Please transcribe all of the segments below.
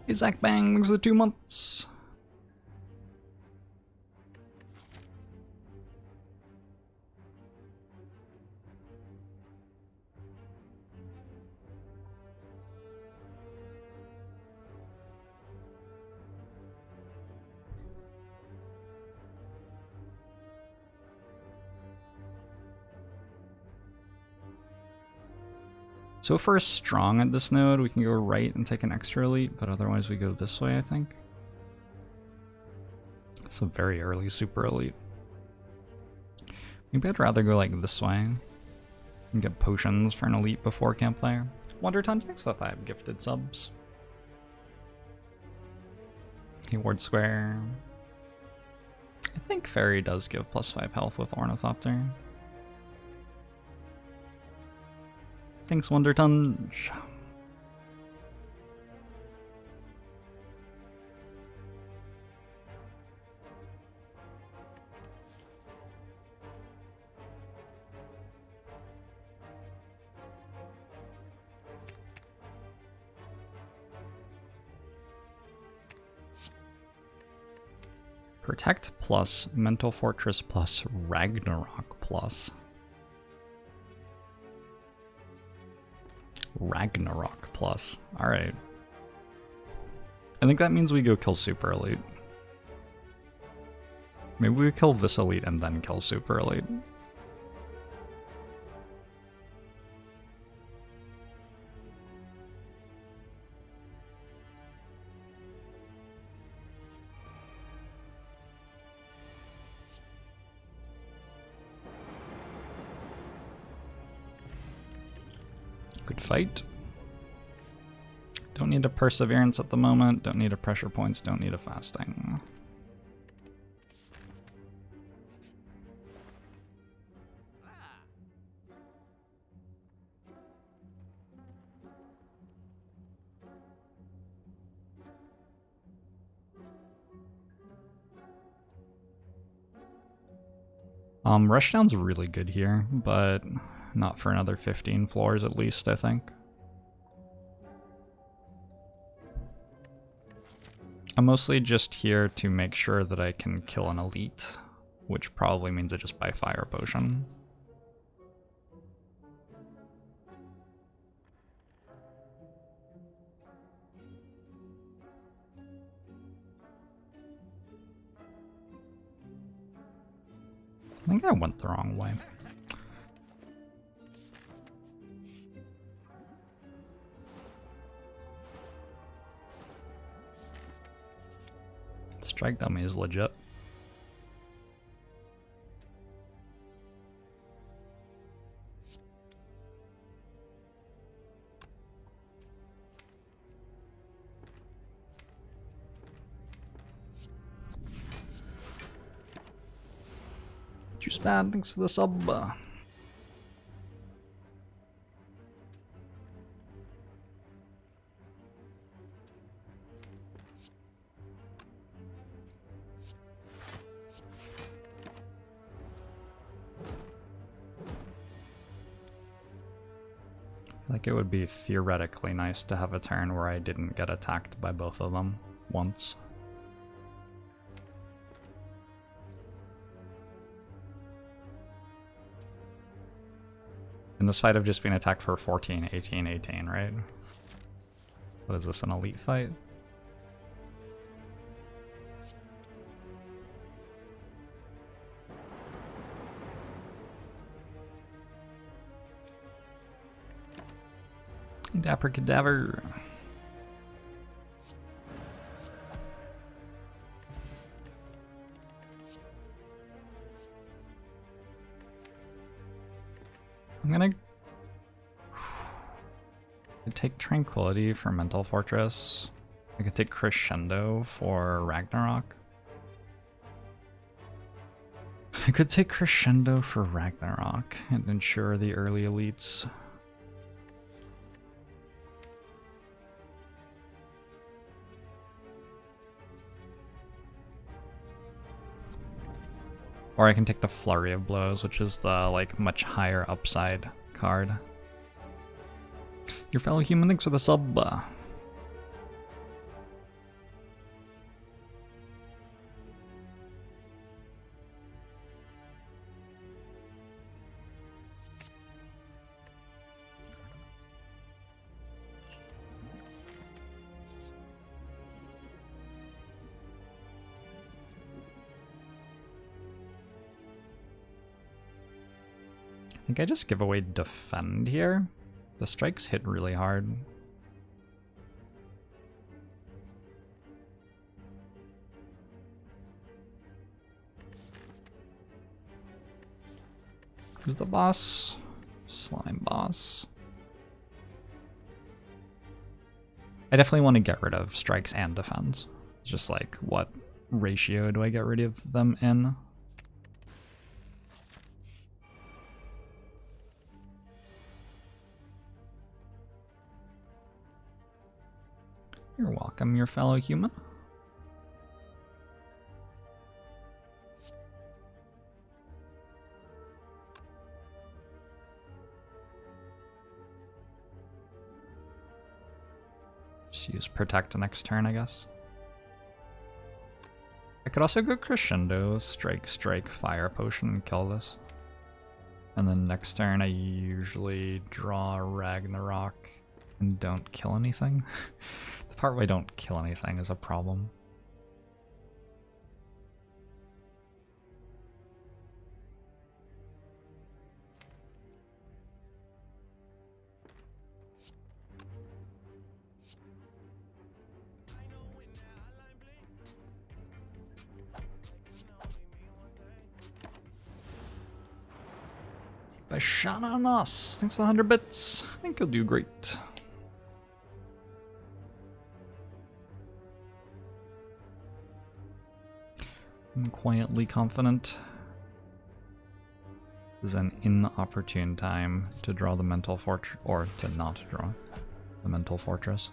Hey Zach Bang, thanks for the 2 months. So if we're strong at this node, we can go right and take an extra elite, but otherwise we go this way, I think. It's a very early super elite. Maybe I'd rather go like this way and get potions for an elite before campfire. Wonderton, thanks for the 5 gifted subs. Hey Ward Square. I think Fairy does give +5 health with Ornithopter. Thanks, Wonderton. Protect plus, Mental Fortress plus, Ragnarok plus. Ragnarok plus. Alright. I think that means we go kill Super Elite. Maybe we kill this Elite and then kill Super Elite. Good fight. Don't need a perseverance at the moment, don't need a pressure points, don't need a fasting. Rushdown's really good here, but not for another 15 floors at least, I think. I'm mostly just here to make sure that I can kill an elite, which probably means I just buy fire potion. I think I went the wrong way. Strike dummy is legit. Juice bad, thanks for the sub. Like, it would be theoretically nice to have a turn where I didn't get attacked by both of them once. In this fight, I've just been attacked for 14, 18, 18, right? What is this, an elite fight? Dapper Cadaver. I'm gonna take Tranquility for Mental Fortress. I could take Crescendo for Ragnarok. I could take Crescendo for Ragnarok and ensure the early elites. Or I can take the Flurry of Blows, which is the, like, much higher upside card. Your fellow human, thanks for the sub. think I just give away defend here. The strikes hit really hard. Who's the boss? Slime boss. I definitely want to get rid of strikes and defense. It's just like, what ratio do I get rid of them in? You're welcome, your fellow human. Just use protect next turn, I guess. I could also go crescendo, strike, strike, fire potion, and kill this. And then next turn I usually draw Ragnarok and don't kill anything. The part where I don't kill anything is a problem. By shot on us. Thanks for the 100 bits. I think you'll do great. I'm quietly confident. This is an inopportune time to draw the mental fortress, or to not draw the mental fortress.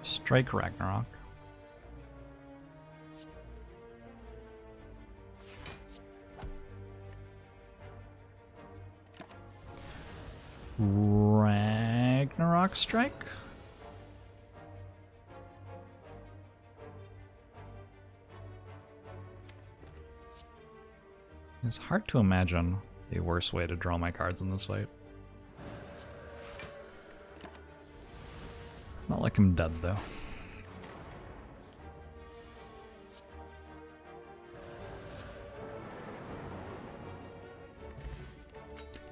Strike Ragnarok. Ragnarok strike? It's hard to imagine a worse way to draw my cards in this fight. Not like I'm dead, though.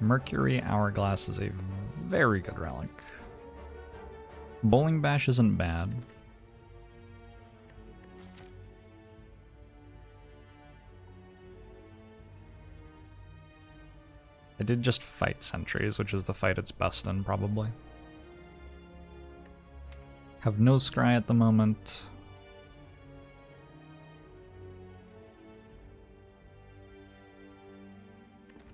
Mercury Hourglass is a very good relic. Bowling Bash isn't bad. I did just fight Sentries, which is the fight it's best in, probably. Have no scry at the moment.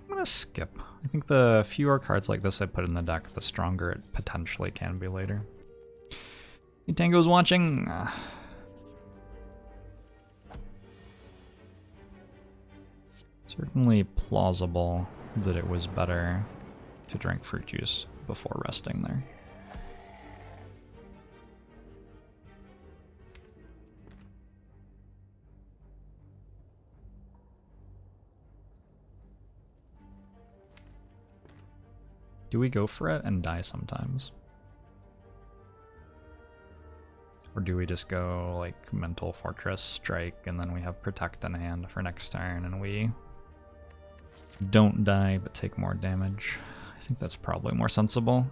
I'm gonna skip. I think the fewer cards like this I put in the deck, the stronger it potentially can be later. Hey, Tango's watching. Certainly plausible that it was better to drink fruit juice before resting there. Do we go for it and die sometimes? Or do we just go like Mental Fortress, strike, and then we have Protect in hand for next turn and we don't die but take more damage? I think that's probably more sensible.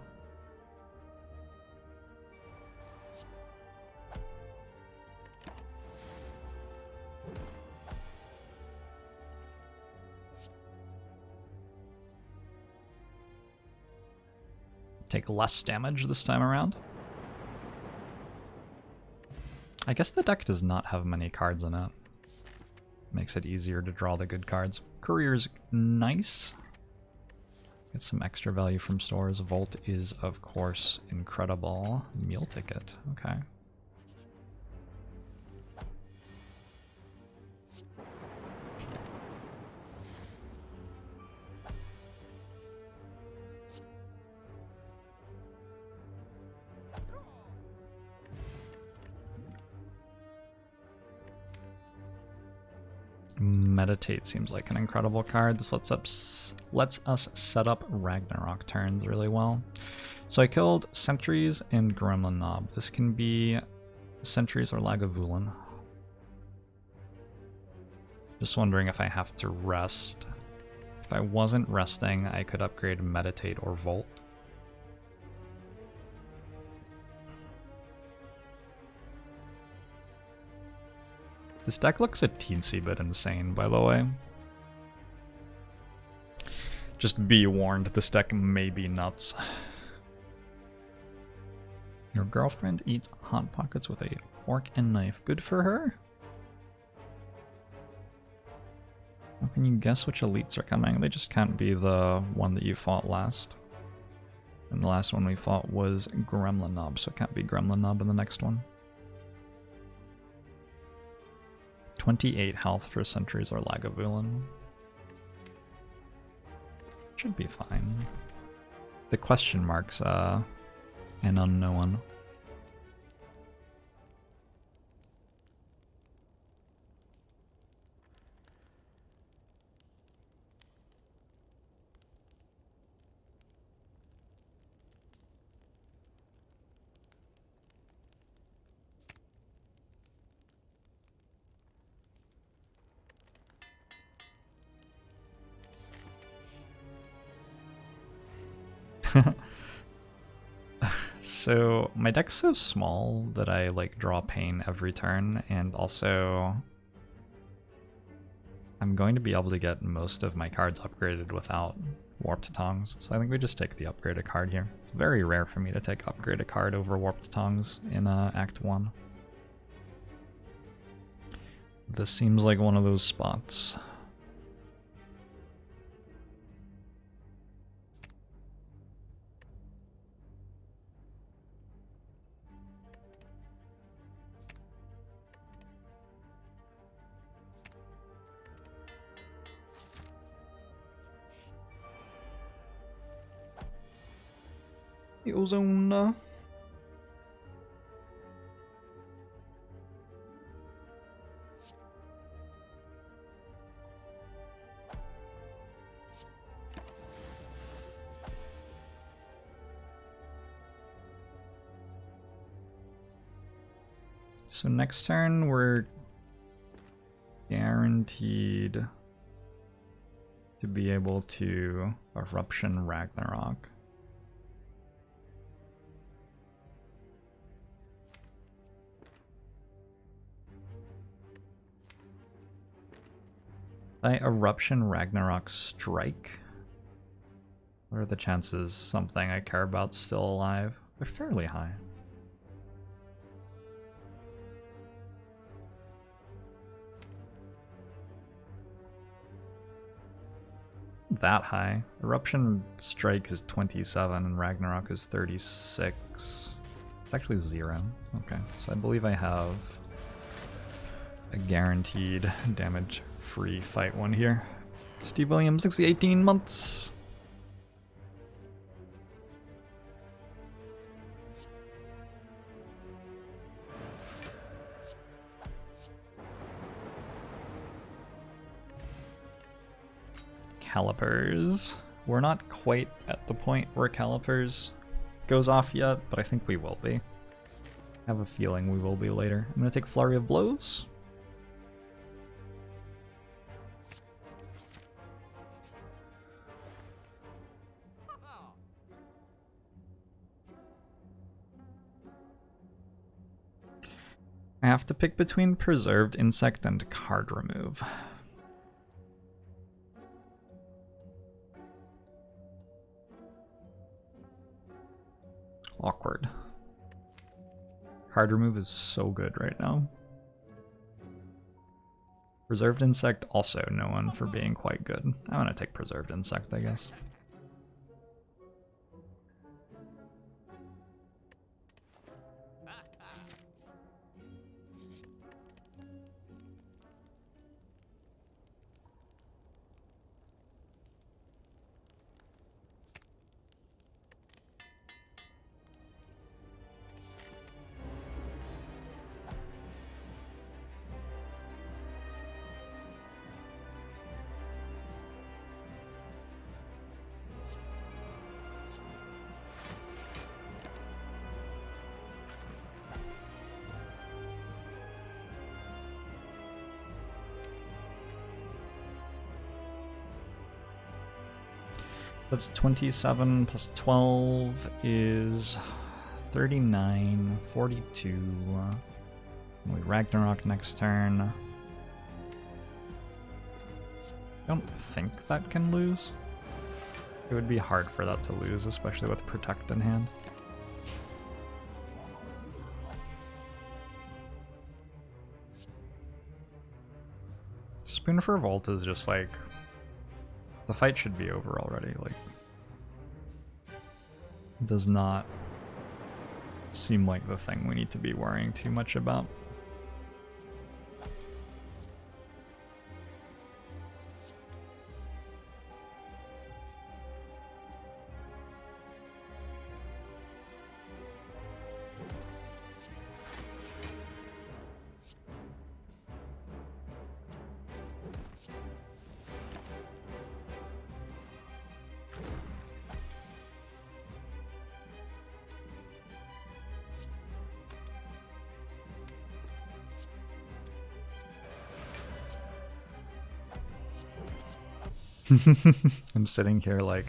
Take less damage this time around. I guess the deck does not have many cards in it. Makes it easier to draw the good cards. Courier's nice. Get some extra value from stores. Volt is, of course, incredible. Meal ticket, okay. Meditate seems like an incredible card. This lets us set up Ragnarok turns really well. So I killed Sentries and Gremlin Knob. This can be Sentries or Lagavulin. Just wondering if I have to rest. If I wasn't resting, I could upgrade Meditate or Volt. This deck looks a teensy bit insane, by the way. Just be warned, this deck may be nuts. Your girlfriend eats Hot Pockets with a fork and knife. Good for her? How can you guess which elites are coming? They just can't be the one that you fought last. And the last one we fought was Gremlin Knob, so it can't be Gremlin Knob in the next one. 28 health for Sentries or Lagavulin. Should be fine. The question mark's an unknown. So my deck's so small that I like draw pain every turn, and also I'm going to be able to get most of my cards upgraded without Warped Tongues, so I think we just take the upgraded card here. It's very rare for me to take upgraded card over Warped Tongues in Act 1. This seems like one of those spots. Ozone. So next turn we're guaranteed to be able to Eruption Ragnarok. By Eruption Ragnarok Strike, what are the chances something I care about is still alive? They're fairly high. That high. Eruption Strike is 27 and Ragnarok is 36. It's actually 0. Okay, so I believe I have a guaranteed damage-free fight one here. Steve Williams, 18 months. Calipers. We're not quite at the point where Calipers goes off yet, but I think we will be. I have a feeling we will be later. I'm going to take Flurry of Blows. I have to pick between Preserved Insect and Card Remove. Awkward. Card Remove is so good right now. Preserved Insect also known for being quite good. I'm gonna take Preserved Insect, I guess. That's 27 plus 12 is 39, 42. We Ragnarok next turn. I don't think that can lose. It would be hard for that to lose, especially with Protect in hand. Spoon for Volt is just like, the fight should be over already. Like, it does not seem like the thing we need to be worrying too much about. I'm sitting here like,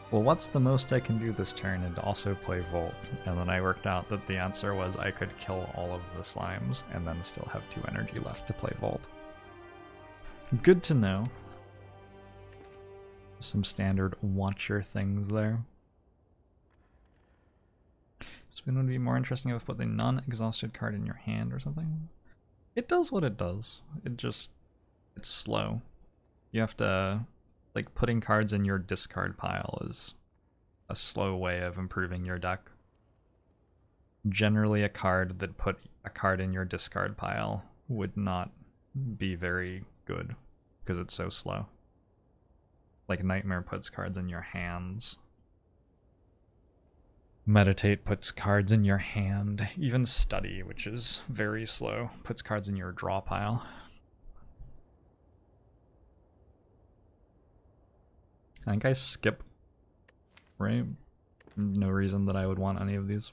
well, what's the most I can do this turn and also play Volt? And then I worked out that the answer was I could kill all of the slimes and then still have 2 energy left to play Volt. Good to know. Some standard Watcher things there. Spoon would be more interesting if you put a non-exhausted card in your hand or something. It does what it does. It's slow. You have to... Like, putting cards in your discard pile is a slow way of improving your deck. Generally, a card that put a card in your discard pile would not be very good because it's so slow. Like, Nightmare puts cards in your hands. Meditate puts cards in your hand. Even Study, which is very slow, puts cards in your draw pile. I think I skip, right? No reason that I would want any of these.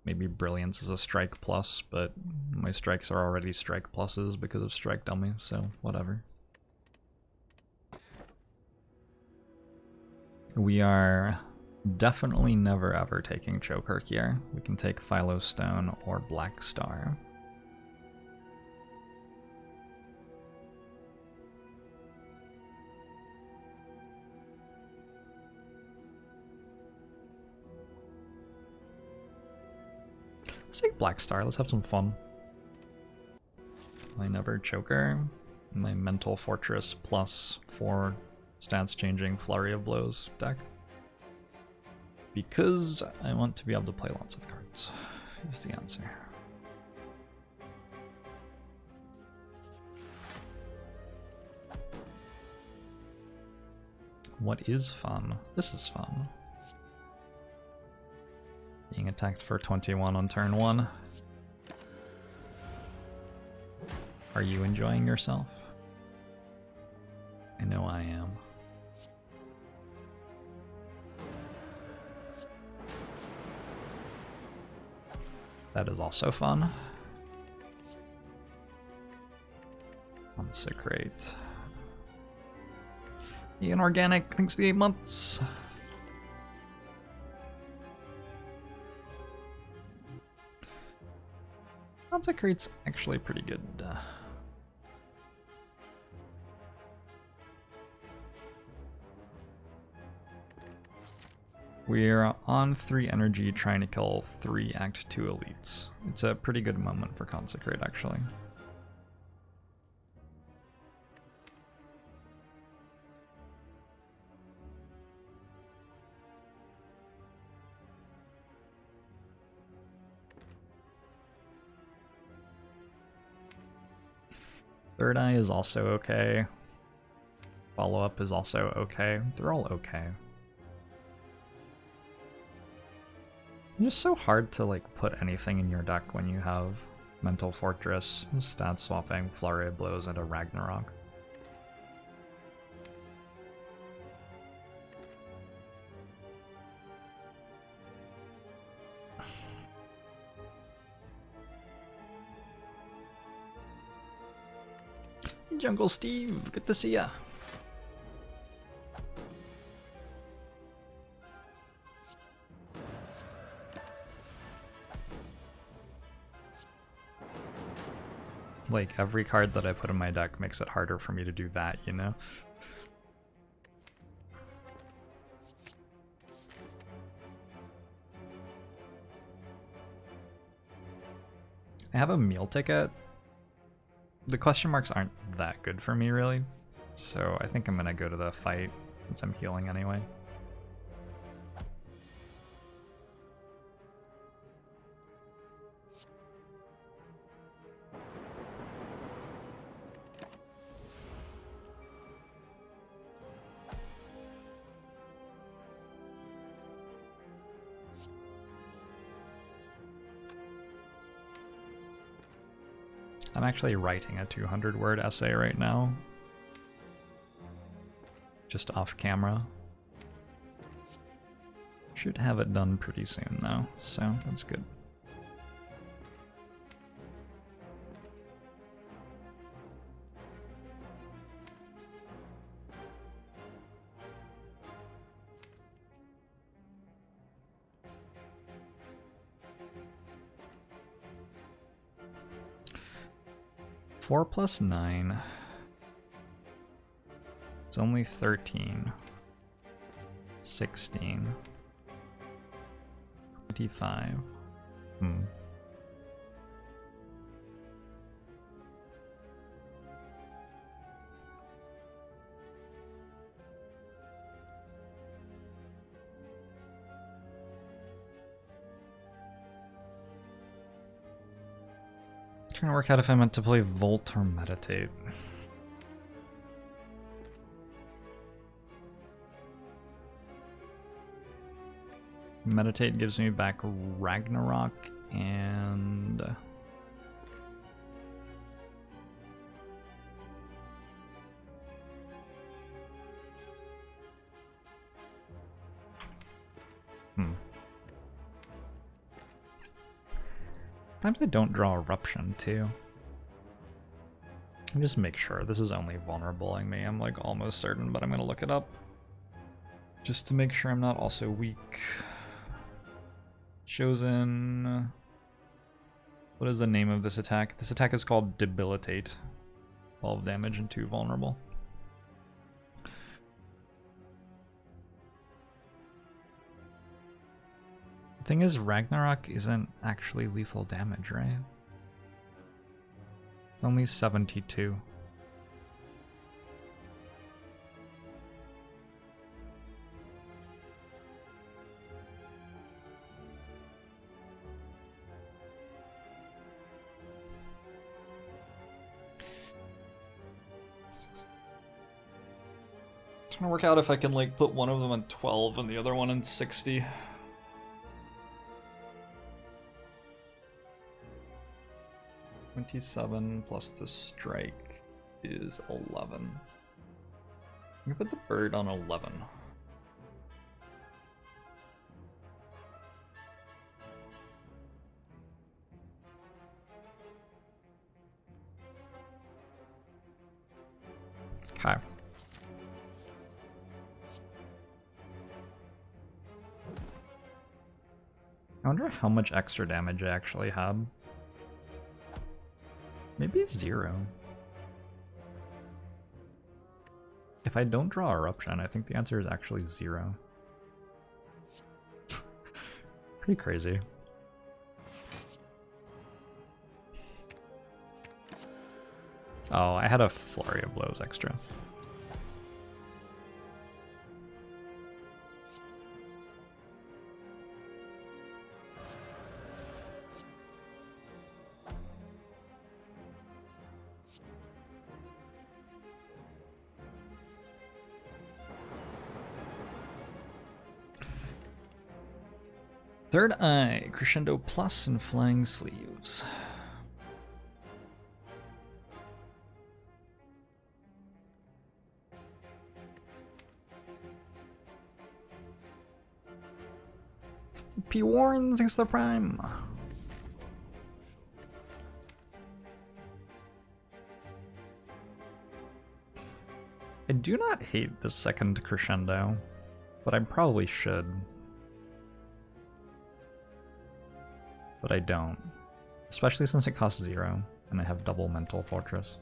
Maybe Brilliance is a strike plus, but my strikes are already strike pluses because of Strike Dummy, so whatever. We are definitely never ever taking Choker here. We can take Philo Stone or Black Star. Let's take Black Star, let's have some fun. I never Choker. My Mental Fortress plus 4 stats changing Flurry of Blows deck. Because I want to be able to play lots of cards, is the answer. What is fun? This is fun. Being attacked for 21 on turn 1. Are you enjoying yourself? I know I am. That is also fun. Consecrate. The Inorganic, thanks to the 8 months. Consecrate's actually pretty good. We're on 3 energy trying to kill 3 Act 2 elites. It's a pretty good moment for Consecrate, actually. Third Eye is also okay. Follow-up is also okay. They're all okay. It's just so hard to like put anything in your deck when you have Mental Fortress, stat swapping, Flurry of Blows, and a Ragnarok. Jungle Steve, good to see ya. Like, every card that I put in my deck makes it harder for me to do that, you know? I have a meal ticket. The question marks aren't that good for me, really. So I think I'm gonna go to the fight since I'm healing anyway. I'm actually writing a 200-word essay right now. Just off camera. Should have it done pretty soon though, so that's good. Four plus 9. It's only 13. 16. 25. Trying to work out if I meant to play Volt or Meditate. Meditate gives me back Ragnarok and... Sometimes I don't draw Eruption, too. Let me just make sure. This is only vulnerabling me. I'm like almost certain, but I'm gonna look it up. Just to make sure I'm not also weak. Chosen... What is the name of this attack? This attack is called Debilitate. 12 damage and 2 vulnerable. The thing is, Ragnarok isn't actually lethal damage, right? It's only 72. Trying to work out if I can like put one of them on 12 and the other one in 60. $27 plus the strike is 11. I'm gonna put the bird on 11. Okay. I wonder how much extra damage I actually had. Maybe 0. If I don't draw Eruption, I think the answer is actually 0. Pretty crazy. Oh, I had a Flurry of Blows extra. Third Eye, Crescendo Plus, and Flying Sleeves. P. Warren, thanks for the Prime. I do not hate the second Crescendo, but I probably should. But I don't. Especially since it costs 0. And I have double Mental Fortress.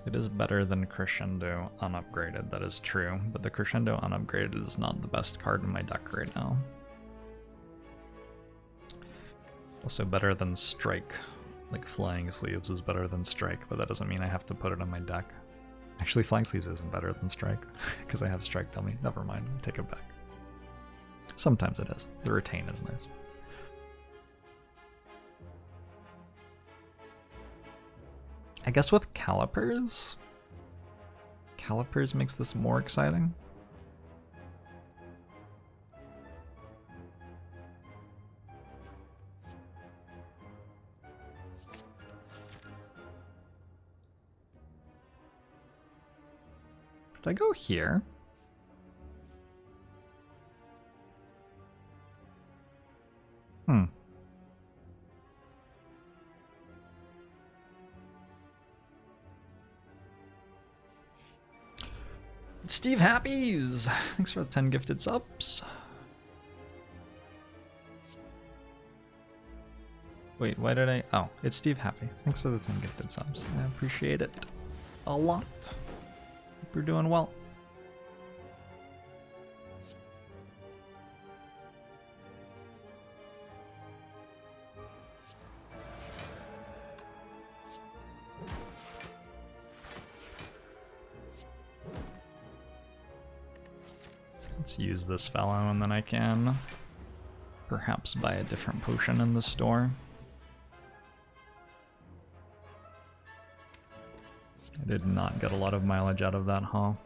It is better than Crescendo unupgraded, that is true, but the Crescendo unupgraded is not the best card in my deck right now. Also better than Strike. Like Flying Sleeves is better than Strike, but that doesn't mean I have to put it on my deck. Actually, Flying Sleeves isn't better than Strike, because I have Strike Dummy. Never mind, take it back. Sometimes it is. The Retain is nice. I guess with Calipers makes this more exciting. Did I go here? Steve Happies! Thanks for the 10 gifted subs. Wait, why did I... Oh, it's Steve Happy. Thanks for the 10 gifted subs. I appreciate it a lot. Hope you're doing well. Let's use this fellow and then I can perhaps buy a different potion in the store. I did not get a lot of mileage out of that haul.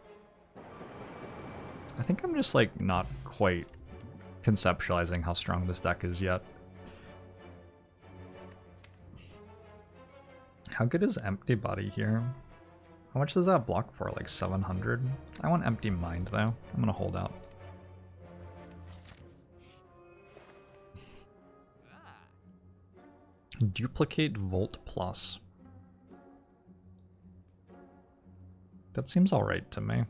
I think I'm just like not quite conceptualizing how strong this deck is yet. How good is Empty Body here? How much does that block for? Like 700? I want Empty Mind though. I'm gonna hold out. Duplicate Volt Plus. That seems alright to me.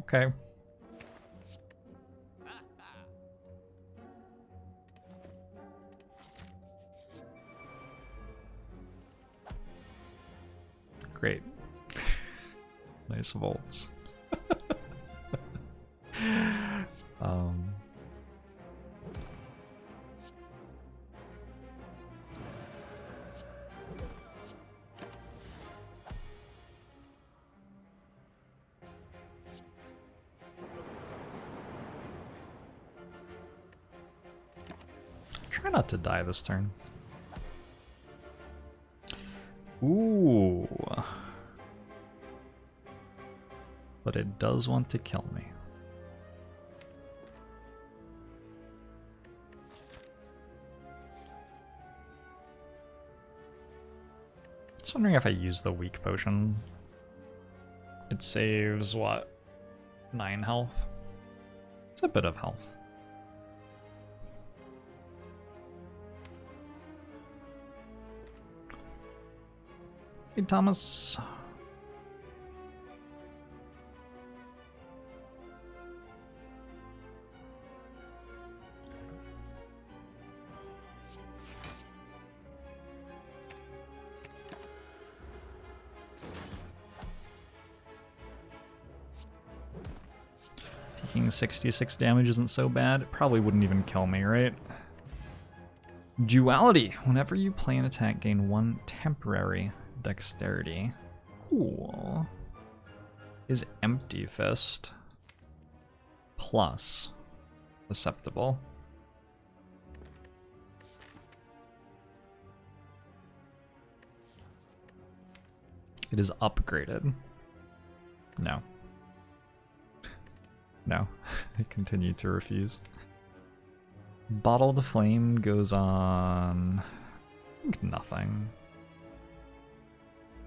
Okay. Great. Nice volts. Try not to die this turn. Ooh. But it does want to kill me. Just wondering if I use the weak potion. It saves, what, 9 health? It's a bit of health. Hey, Thomas. Taking 66 damage isn't so bad. It probably wouldn't even kill me, right? Duality. Whenever you play an attack, gain 1 temporary dexterity. Cool. Is Empty Fist plus susceptible? It is upgraded. No. No. I continue to refuse. Bottled Flame goes on... I think nothing.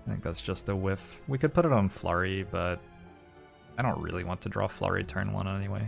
I think that's just a whiff. We could put it on Flurry, but I don't really want to draw Flurry turn 1 anyway.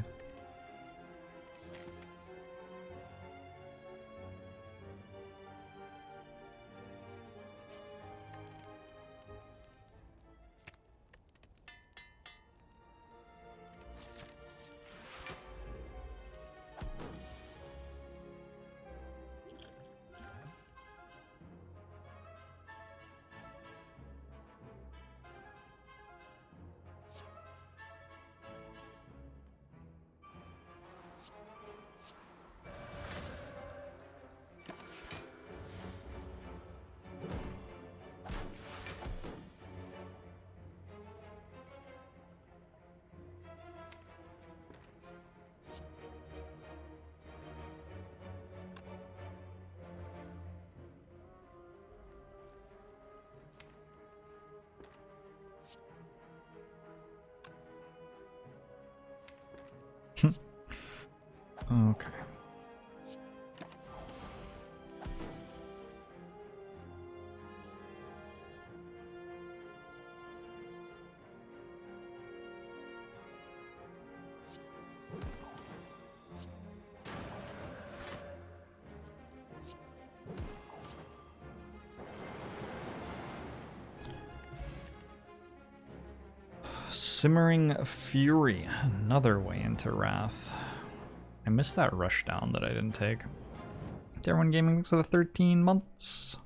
Okay. Simmering Fury, another way into Wrath. I missed that rush down that I didn't take. Tier 1 Gaming looks at the 13 months.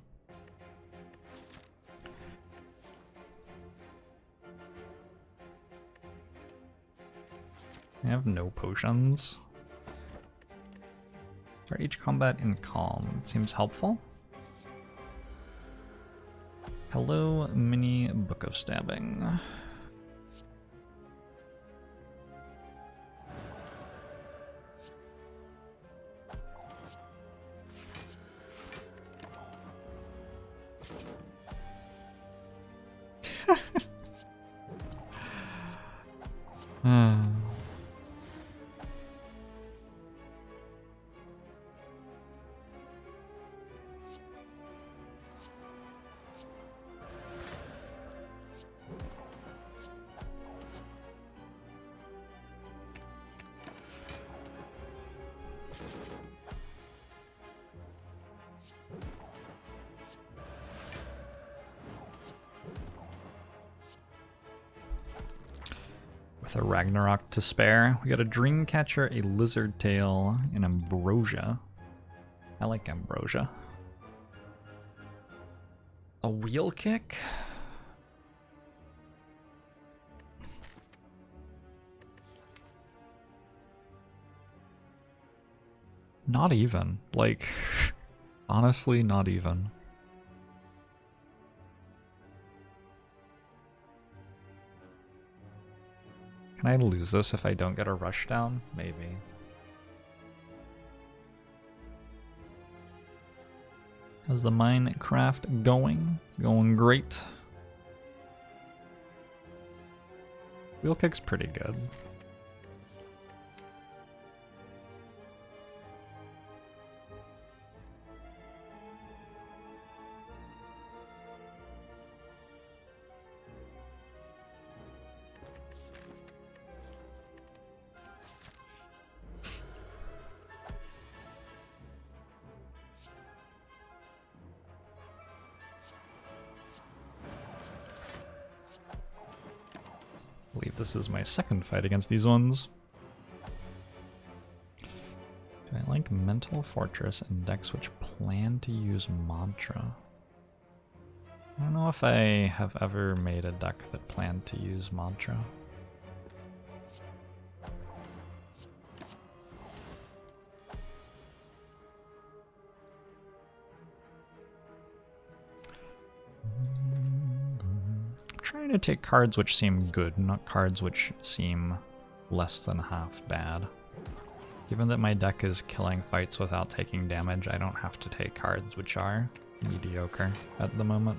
I have no potions. Start each combat in calm. It seems helpful. Hello, mini Book of Stabbing. With a Ragnarok to spare, we got a Dreamcatcher, a Lizard Tail, and Ambrosia. I like Ambrosia. A Wheel Kick? Not even. Like, honestly, not even. Can I lose this if I don't get a rush down? Maybe. How's the Minecraft going? It's going great. Wheel Kick's pretty good. I believe this is my second fight against these ones. Do I like Mental Fortress and decks which plan to use Mantra? I don't know if I have ever made a deck that planned to use Mantra. Trying to take cards which seem good, not cards which seem less than half bad. Given that my deck is killing fights without taking damage, I don't have to take cards which are mediocre at the moment.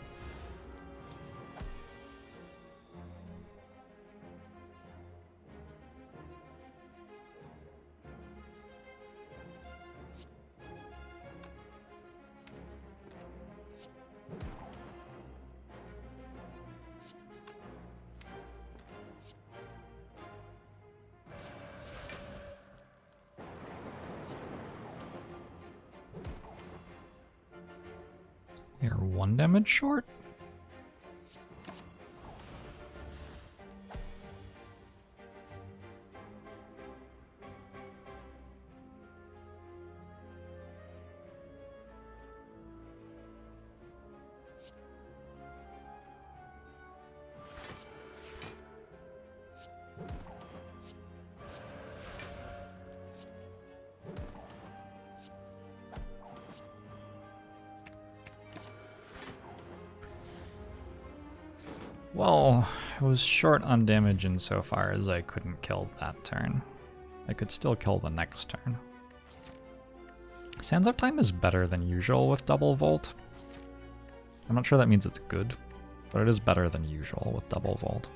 You're 1 damage short? Well, I was short on damage insofar as I couldn't kill that turn. I could still kill the next turn. Sands up time is better than usual with double Volt. I'm not sure that means it's good, but it is better than usual with double Volt.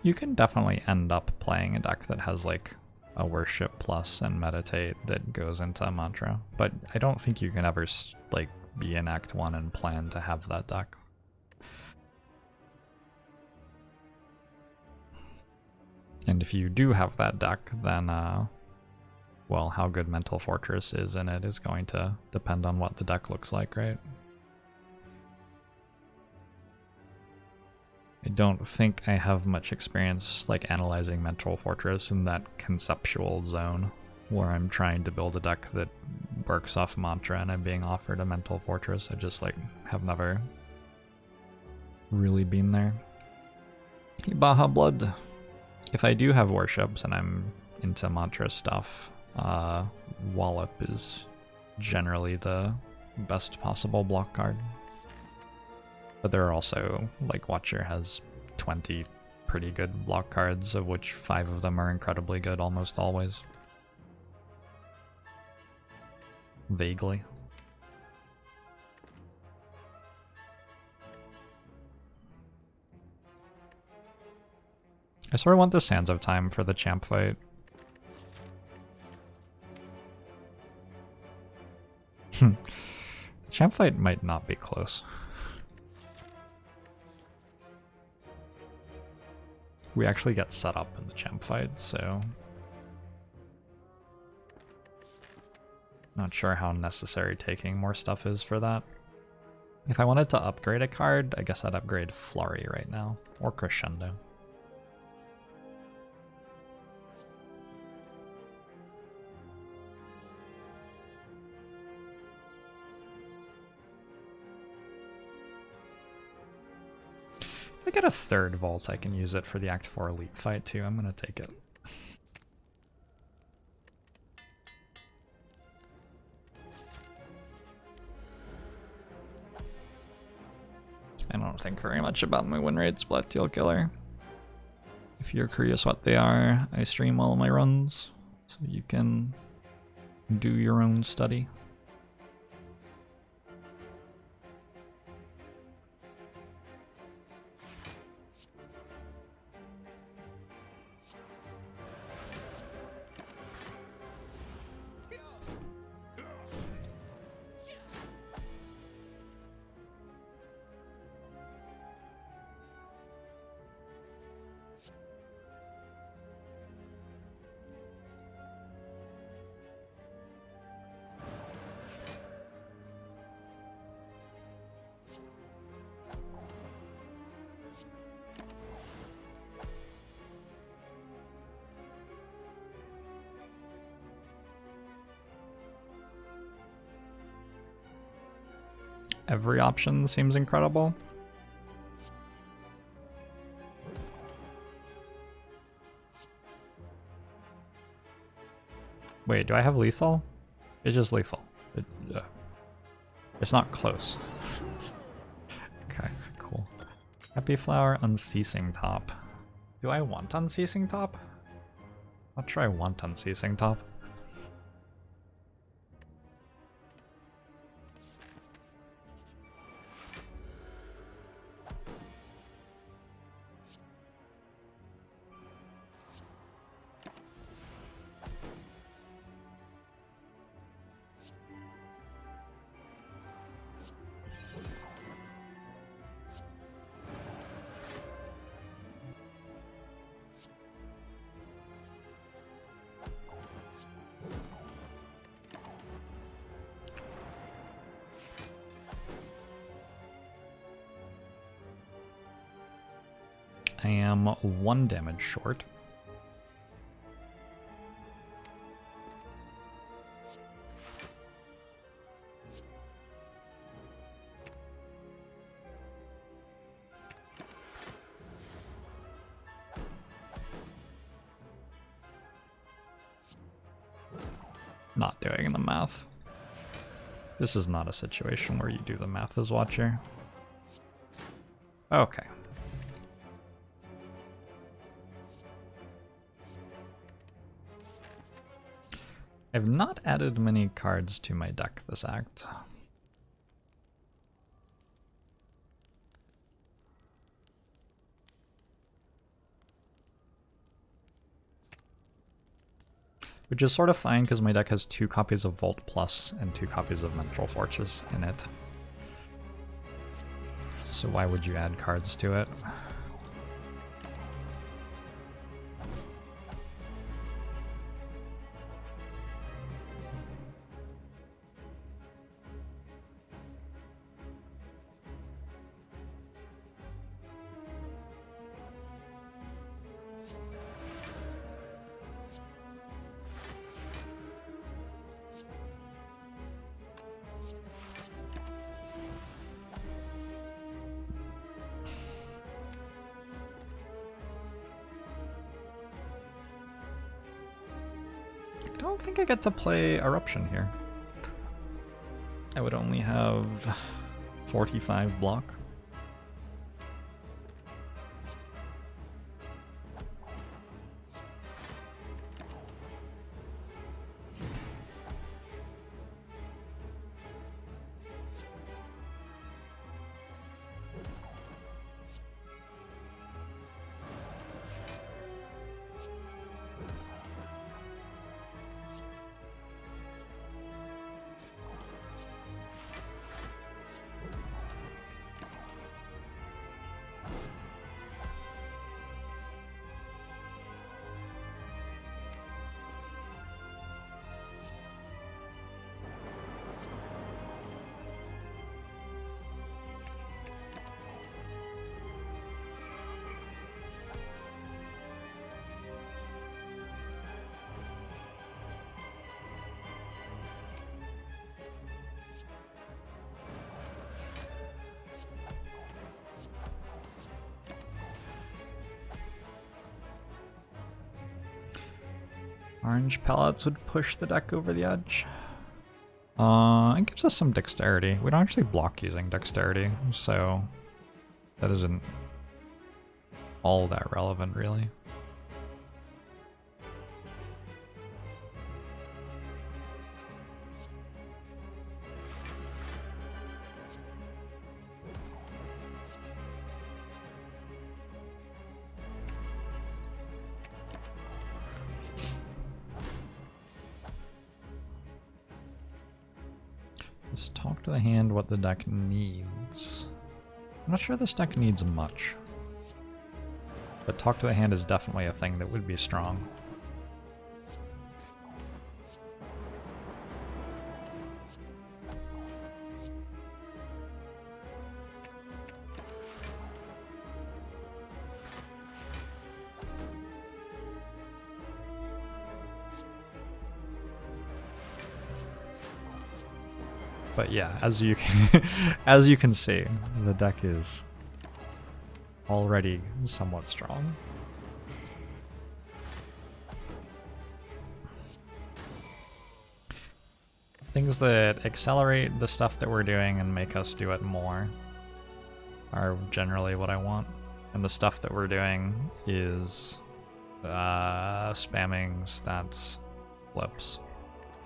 You can definitely end up playing a deck that has like a Worship Plus and Meditate that goes into a Mantra, but I don't think you can ever like be in Act 1 and plan to have that deck. And if you do have that deck, then well, how good Mental Fortress is in it is going to depend on what the deck looks like, right? I don't think I have much experience like analyzing Mental Fortress in that conceptual zone where I'm trying to build a deck that works off Mantra and I'm being offered a Mental Fortress. I just like have never really been there. Baja Blood. If I do have worships and I'm into Mantra stuff, Wallop is generally the best possible block card. But there are also, like, Watcher has 20 pretty good block cards, of which 5 of them are incredibly good almost always. Vaguely. I sort of want the Sands of Time for the champ fight. The champ fight might not be close. We actually get set up in the champ fight, so not sure how necessary taking more stuff is for that. If I wanted to upgrade a card, I guess I'd upgrade Flurry right now, or Crescendo. If I get a third Vault, I can use it for the Act 4 Elite fight too. I'm gonna take it. I don't think very much about my win rates, Blood Teal Killer. If you're curious what they are, I stream all of my runs, so you can do your own study. Every option seems incredible. Wait, do I have lethal? It's just lethal. It's not close. Okay, cool. Happy Flower, Unceasing Top. Do I want Unceasing Top? Not sure I want Unceasing Top. I am 1 damage short. Not doing the math. This is not a situation where you do the math as Watcher. Okay. I've not added many cards to my deck this act. Which is sort of fine because my deck has 2 copies of Volt Plus and 2 copies of Mental Fortress in it. So why would you add cards to it? I don't think I get to play Eruption here. I would only have 45 block. Orange pellets would push the deck over the edge. It gives us some dexterity. We don't actually block using dexterity, so that isn't all that relevant, really. Let's talk to the hand what the deck needs. I'm not sure this deck needs much. But talk to the hand is definitely a thing that would be strong. But yeah, as you can, as you can see, the deck is already somewhat strong. Things that accelerate the stuff that we're doing and make us do it more are generally what I want. And the stuff that we're doing is spamming stats, flips,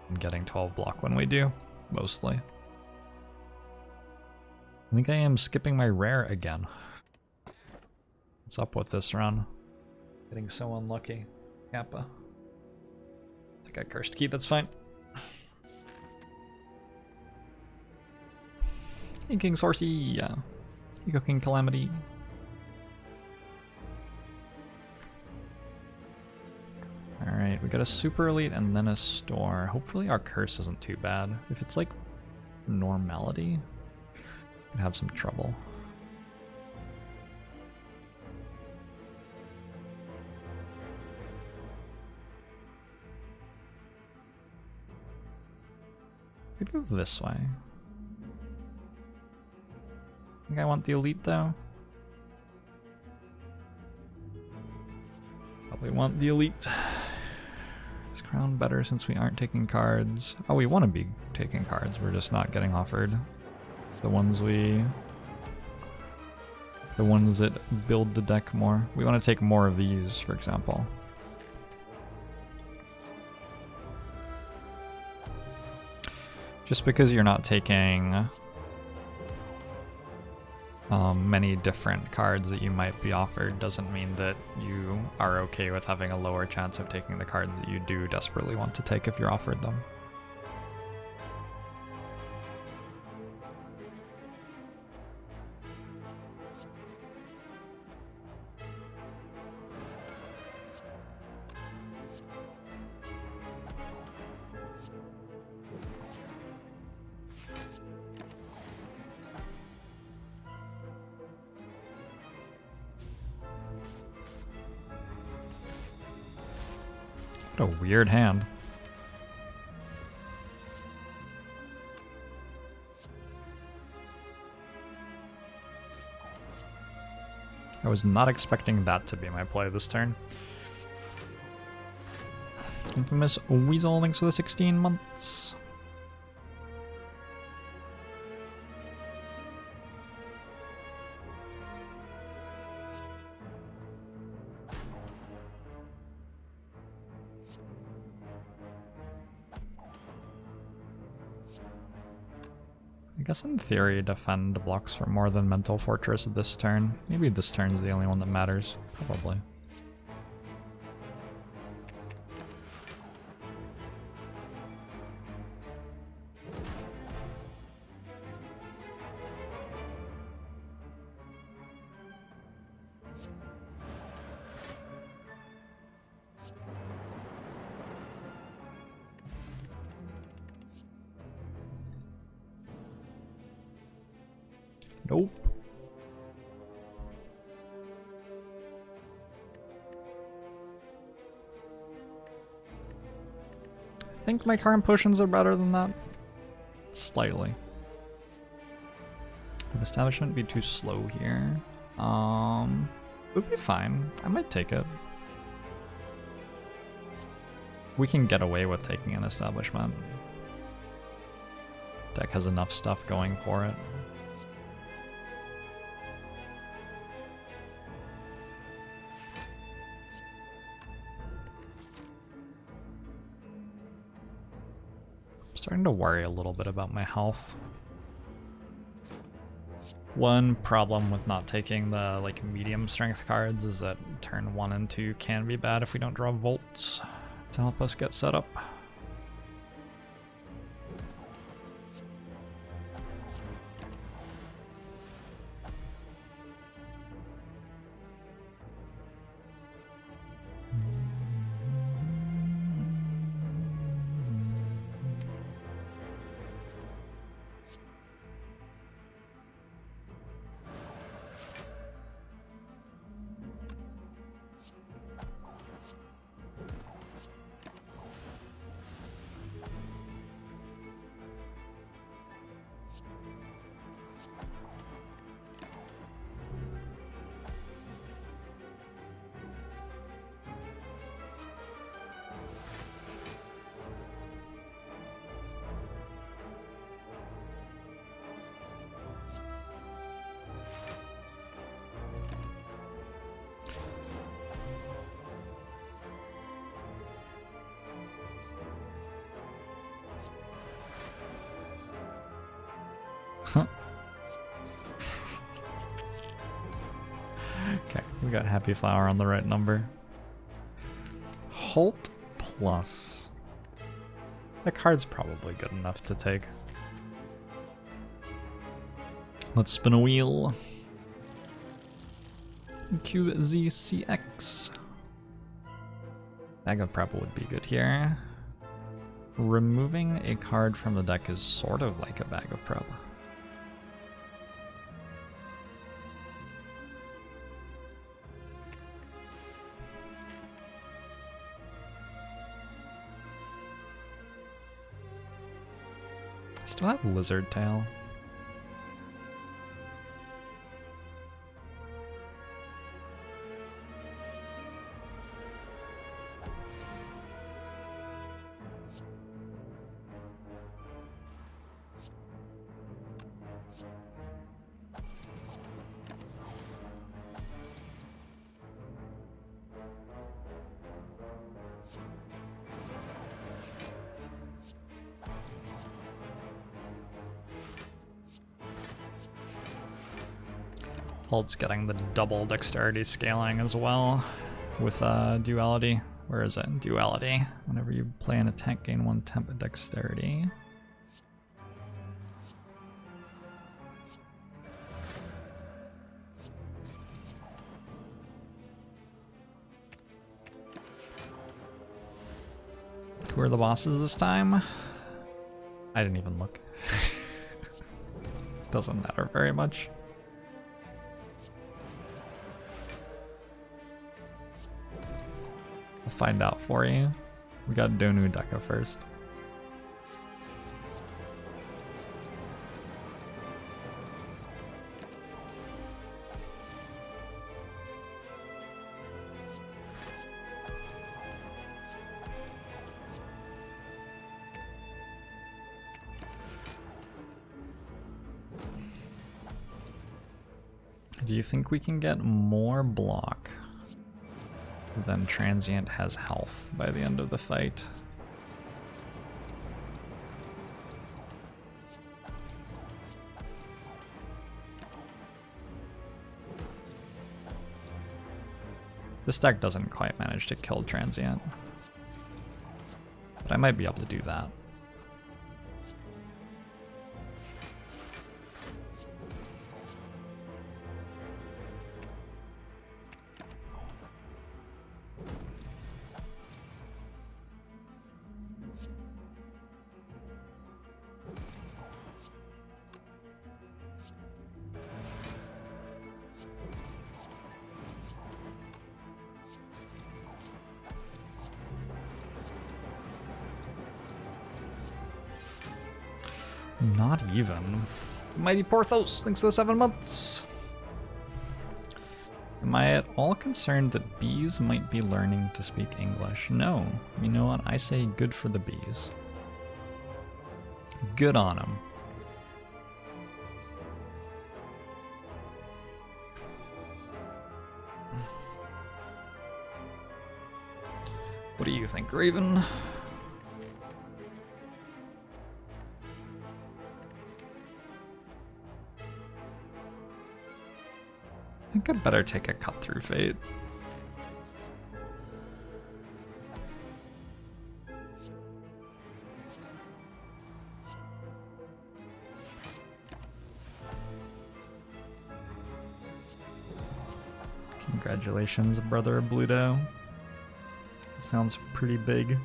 and getting 12 block when we do, mostly. I think I am skipping my rare again. What's up with this run? Getting so unlucky. Kappa. I think I cursed key, that's fine. Hey King Sorcy! Ego King Calamity. Alright, we got a Super Elite and then a Store. Hopefully our curse isn't too bad. If it's like normality, we could have some trouble. Could go this way. I think I want the Elite though. Probably want the Elite. Is Crown better since we aren't taking cards? Oh, we want to be taking cards. We're just not getting offered the ones that build the deck more. We want to take more of these, for example. Just because you're not taking many different cards that you might be offered doesn't mean that you are okay with having a lower chance of taking the cards that you do desperately want to take if you're offered them. What a weird hand. I was not expecting that to be my play this turn. Infamous Weasel, thanks for the 16 months. I guess in theory, defend blocks for more than Mental Fortress this turn. Maybe this turn is the only one that matters. Probably. Nope. I think my current potions are better than that. Slightly. Would Establishment be too slow here? Would be fine. I might take it. We can get away with taking an Establishment. Deck has enough stuff going for it. Starting to worry a little bit about my health. One problem with not taking the medium strength cards is that turn 1 and 2 can be bad if we don't draw Volts to help us get set up. Okay, we got Happy Flower on the right number. Halt plus. That card's probably good enough to take. Let's spin a wheel. QZCX. Bag of Prep would be good here. Removing a card from the deck is sort of like a Bag of Prep. Still have Lizard Tail. Hult's getting the double dexterity scaling as well with duality. Where is it? Duality. Whenever you play an attack, gain 1 temp dexterity. Who are the bosses this time? I didn't even look. Doesn't matter very much. I'll find out for you. We got Donu Deka first. Do you think we can get more block than Transient has health by the end of the fight? This deck doesn't quite manage to kill Transient, but I might be able to do that. Not even. Mighty Porthos, thanks for the 7 months. Am I at all concerned that bees might be learning to speak English? No. You know what? I say good for the bees. Good on them. What do you think, Raven? I think I'd better take a cut through fate. Congratulations, brother Bluto. It sounds pretty big.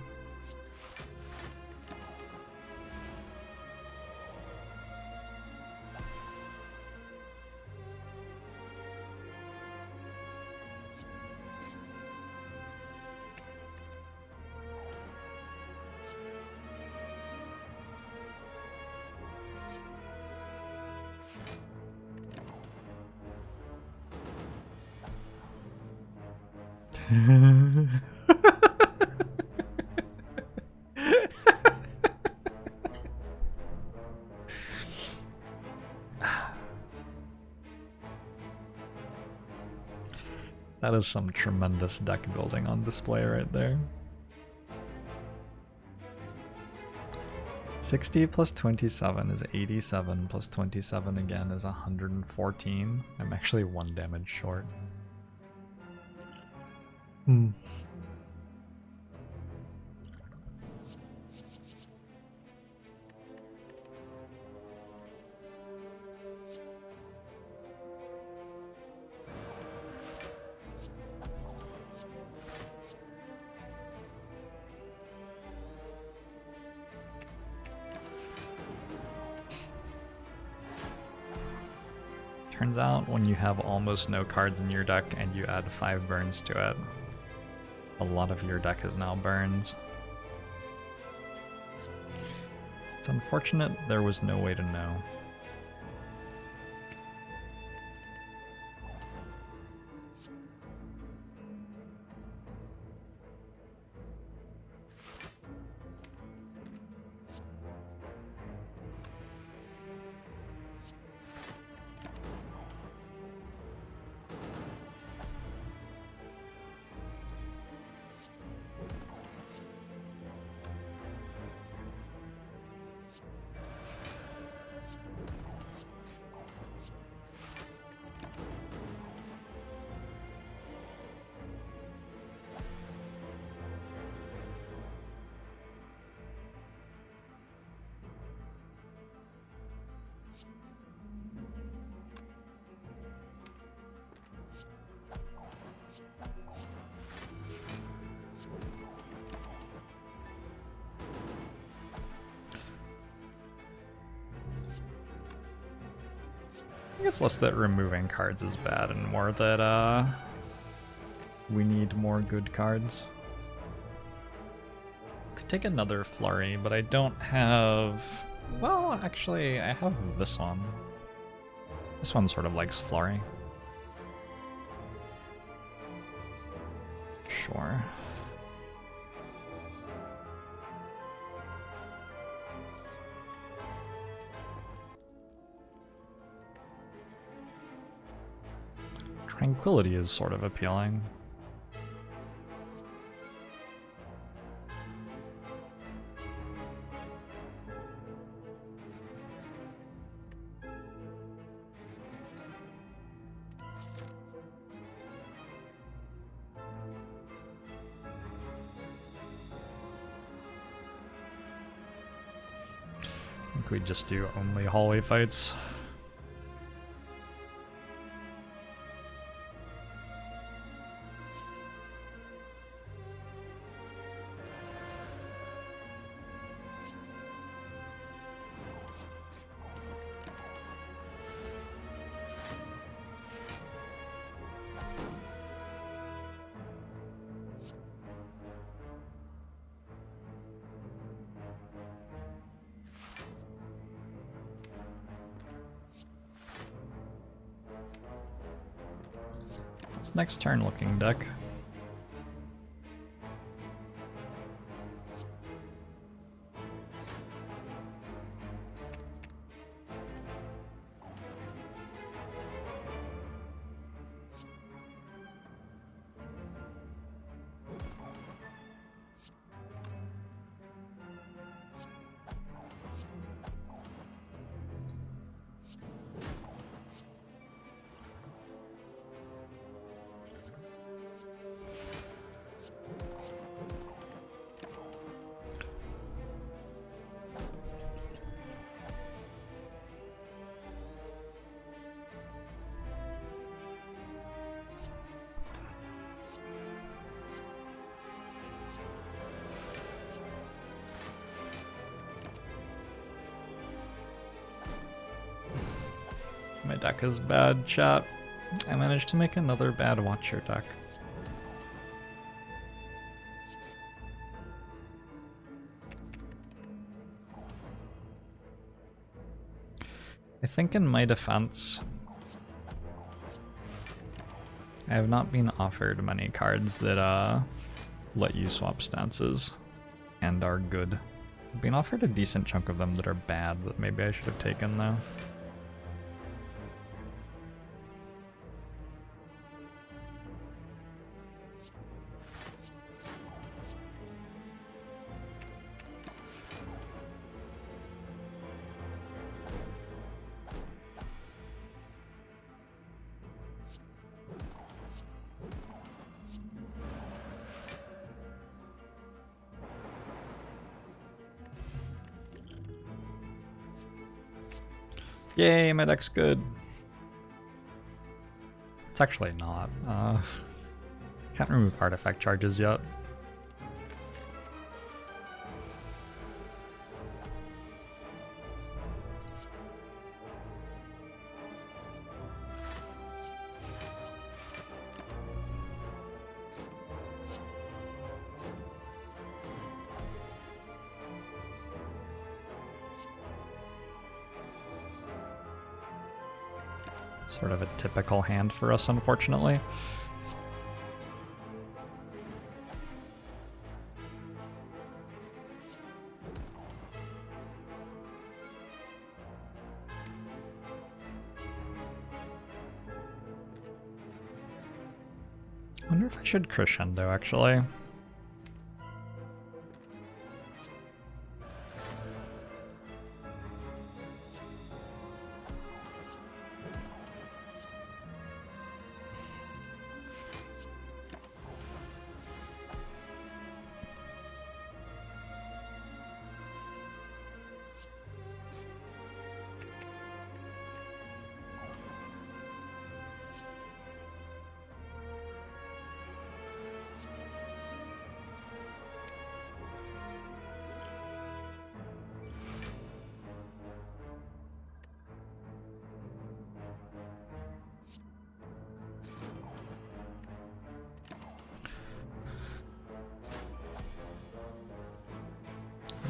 That is some tremendous deck building on display right there. 60 plus 27 is 87, plus 27 again is 114. I'm actually 1 damage short. Turns out when you have almost no cards in your deck and you add 5 burns to it, a lot of your deck is now burns. It's unfortunate there was no way to know. think it's less that removing cards is bad and more that we need more good cards. Could take another flurry, but I don't have... Well, actually, I have this one. This one sort of likes flurry. Sure. Tranquility is sort of appealing. I think we just do only hallway fights. Next turn looking deck. My deck is bad, chat. I managed to make another bad Watcher deck. I think in my defense, I have not been offered many cards that let you swap stances and are good. I've been offered a decent chunk of them that are bad that maybe I should have taken though. Yay, my deck's good. It's actually not. Can't remove artifact charges yet. Sort of a typical hand for us, unfortunately. I wonder if I should crescendo, actually.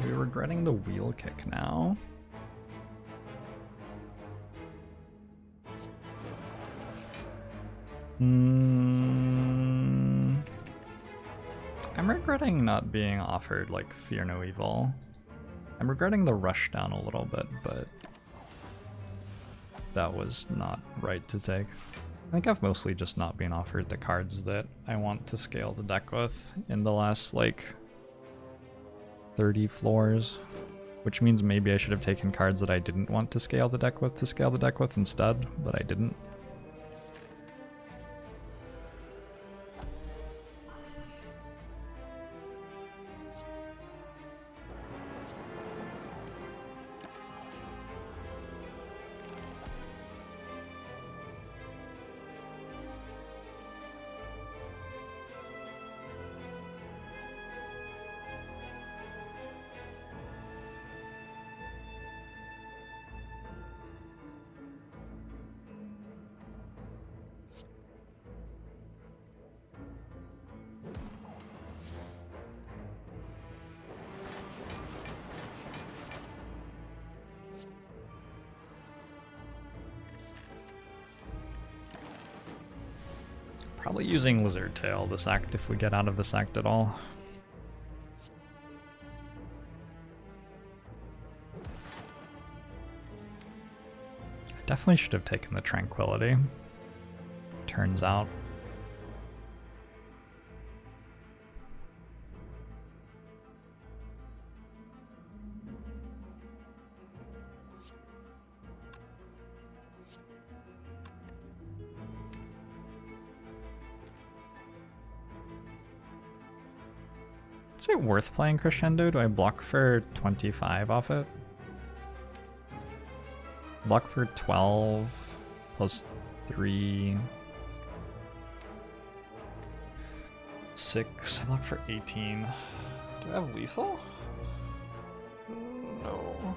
Are we regretting the wheel kick now? I'm regretting not being offered, like, Fear No Evil. I'm regretting the rush down a little bit, but that was not right to take. I think I've mostly just not been offered the cards that I want to scale the deck with in the last, like, 30 floors. Which means maybe I should have taken cards that I didn't want to scale the deck with instead, but I didn't. Probably using Lizard Tail this act if we get out of this act at all. I definitely should have taken the Tranquility. Turns out. Is it worth playing Crescendo? Do I block for 25 off it? Block for 12 plus 3. 6. I block for 18. Do I have lethal? No.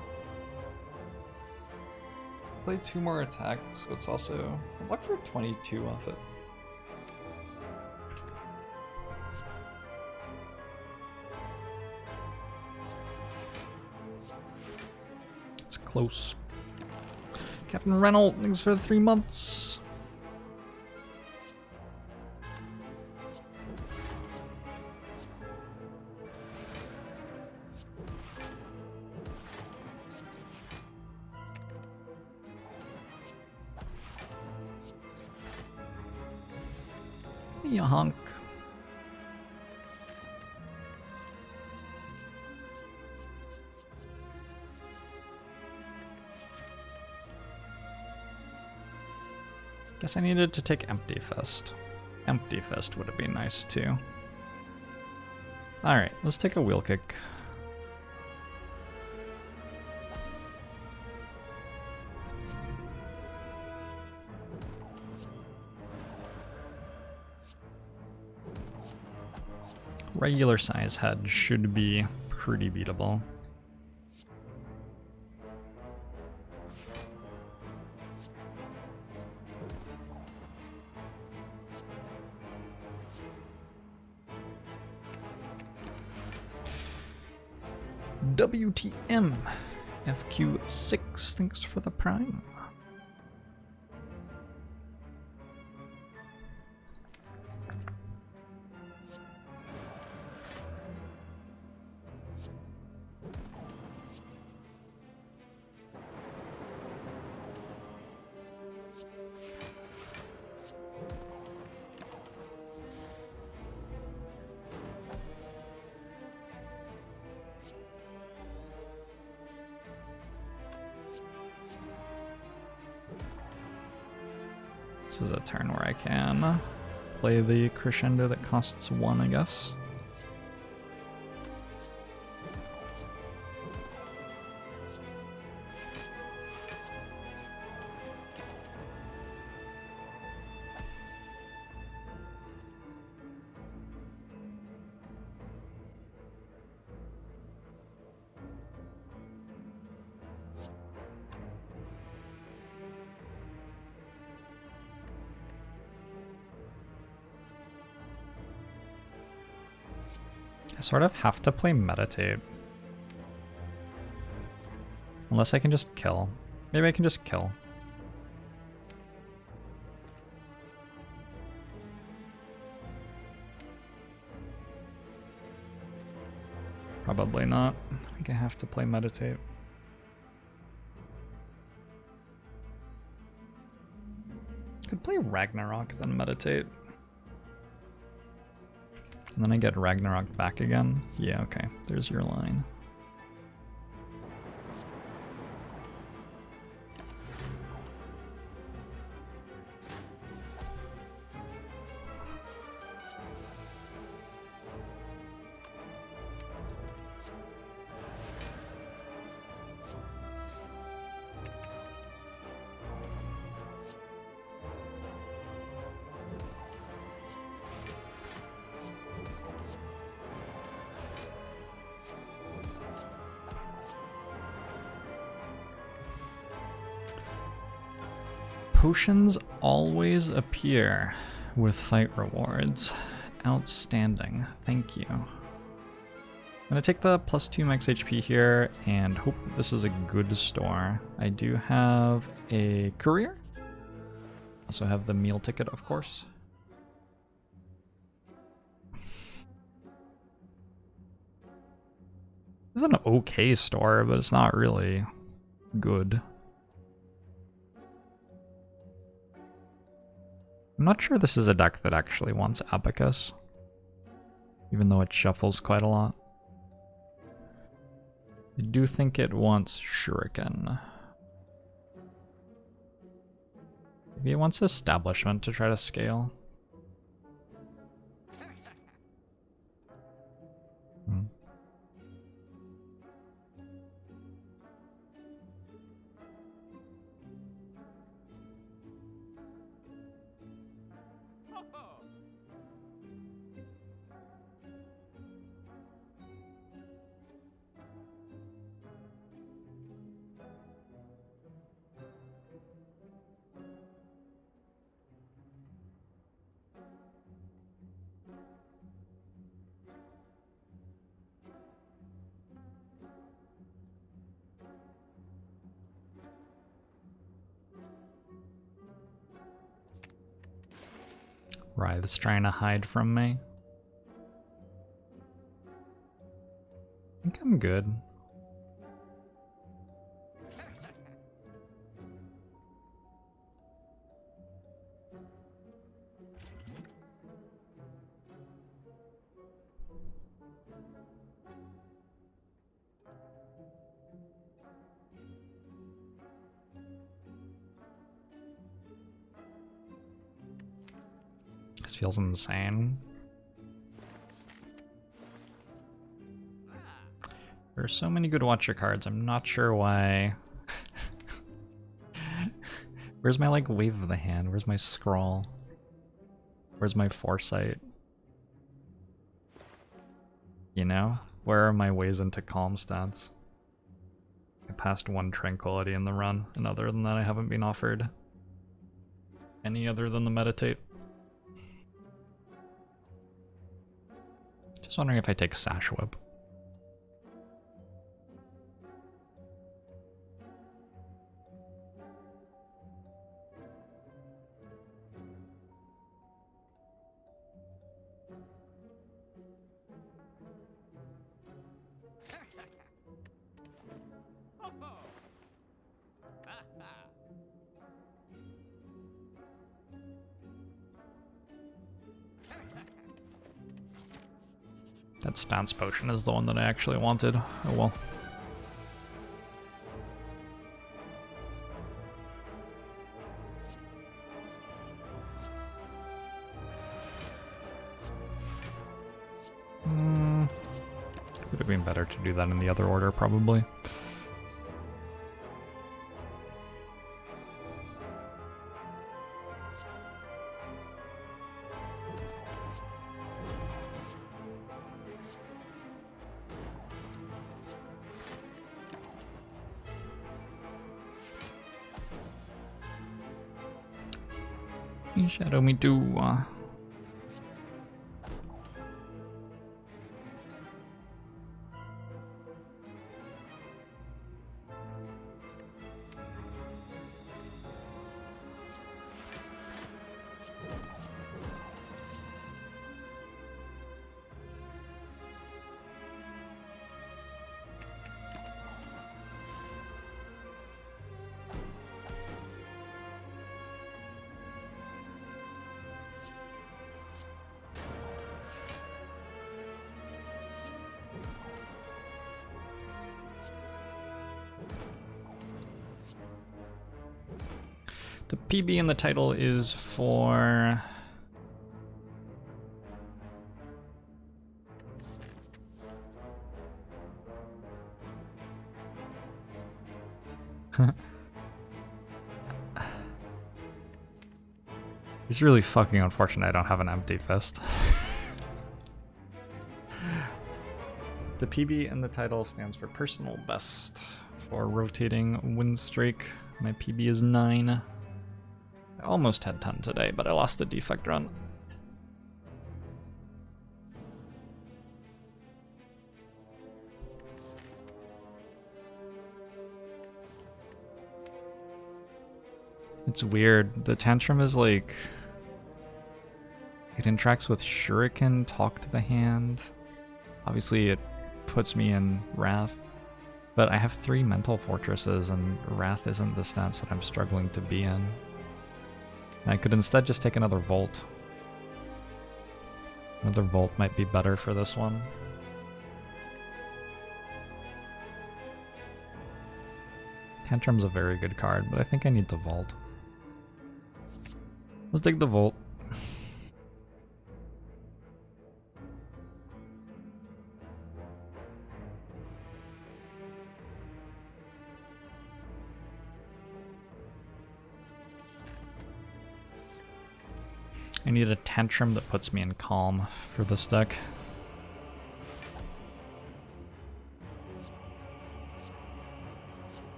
Play 2 more attacks, so it's also. I block for 22 off it. Close. Captain Reynolds, thanks for the 3 months. Yahonk. Guess I needed to take Empty Fist. Empty Fist would have been nice too. Alright, let's take a wheel kick. Regular size head should be pretty beatable. WTM FQ6, thanks for the prime. This is a turn where I can play the Crescendo that costs 1, I guess. I sort of have to play Meditate. Unless I can just kill. Maybe I can just kill. Probably not. I think I have to play Meditate. Could play Ragnarok, then Meditate. And then I get Ragnarok back again. Yeah, okay. There's your line. Potions always appear with fight rewards. Outstanding. Thank you. I'm gonna take the +2 max HP here and hope that this is a good store. I do have a courier. Also have the meal ticket, of course. It's an okay store, but it's not really good. I'm not sure this is a deck that actually wants Abacus, even though it shuffles quite a lot. I do think it wants Shuriken. Maybe it wants Establishment to try to scale. Right, it's trying to hide from me. I think I'm good. This feels insane. There are so many good Watcher cards, I'm not sure why. Where's my, like, Wave of the Hand? Where's my Scrawl? Where's my Foresight? You know? Where are my ways into calm stats? I passed one Tranquility in the run, and other than that I haven't been offered any other than the Meditate. Just wondering if I take Sash Whip. That Stance Potion is the one that I actually wanted. Oh well. Would have been better to do that in the other order, probably. Shadow me too. The PB in the title is for... It's really fucking unfortunate I don't have an empty fist. The PB in the title stands for personal best for rotating win streak. My PB is 9. I almost had 10 today, but I lost the defect run. It's weird. The tantrum is like... It interacts with Shuriken, Talk to the Hand. Obviously it puts me in Wrath. But I have 3 mental fortresses and Wrath isn't the stance that I'm struggling to be in. I could instead just take another Volt. Another Volt might be better for this one. Tantrum's a very good card, but I think I need the Volt. Let's take the Volt. I need a Tantrum that puts me in Calm for this deck.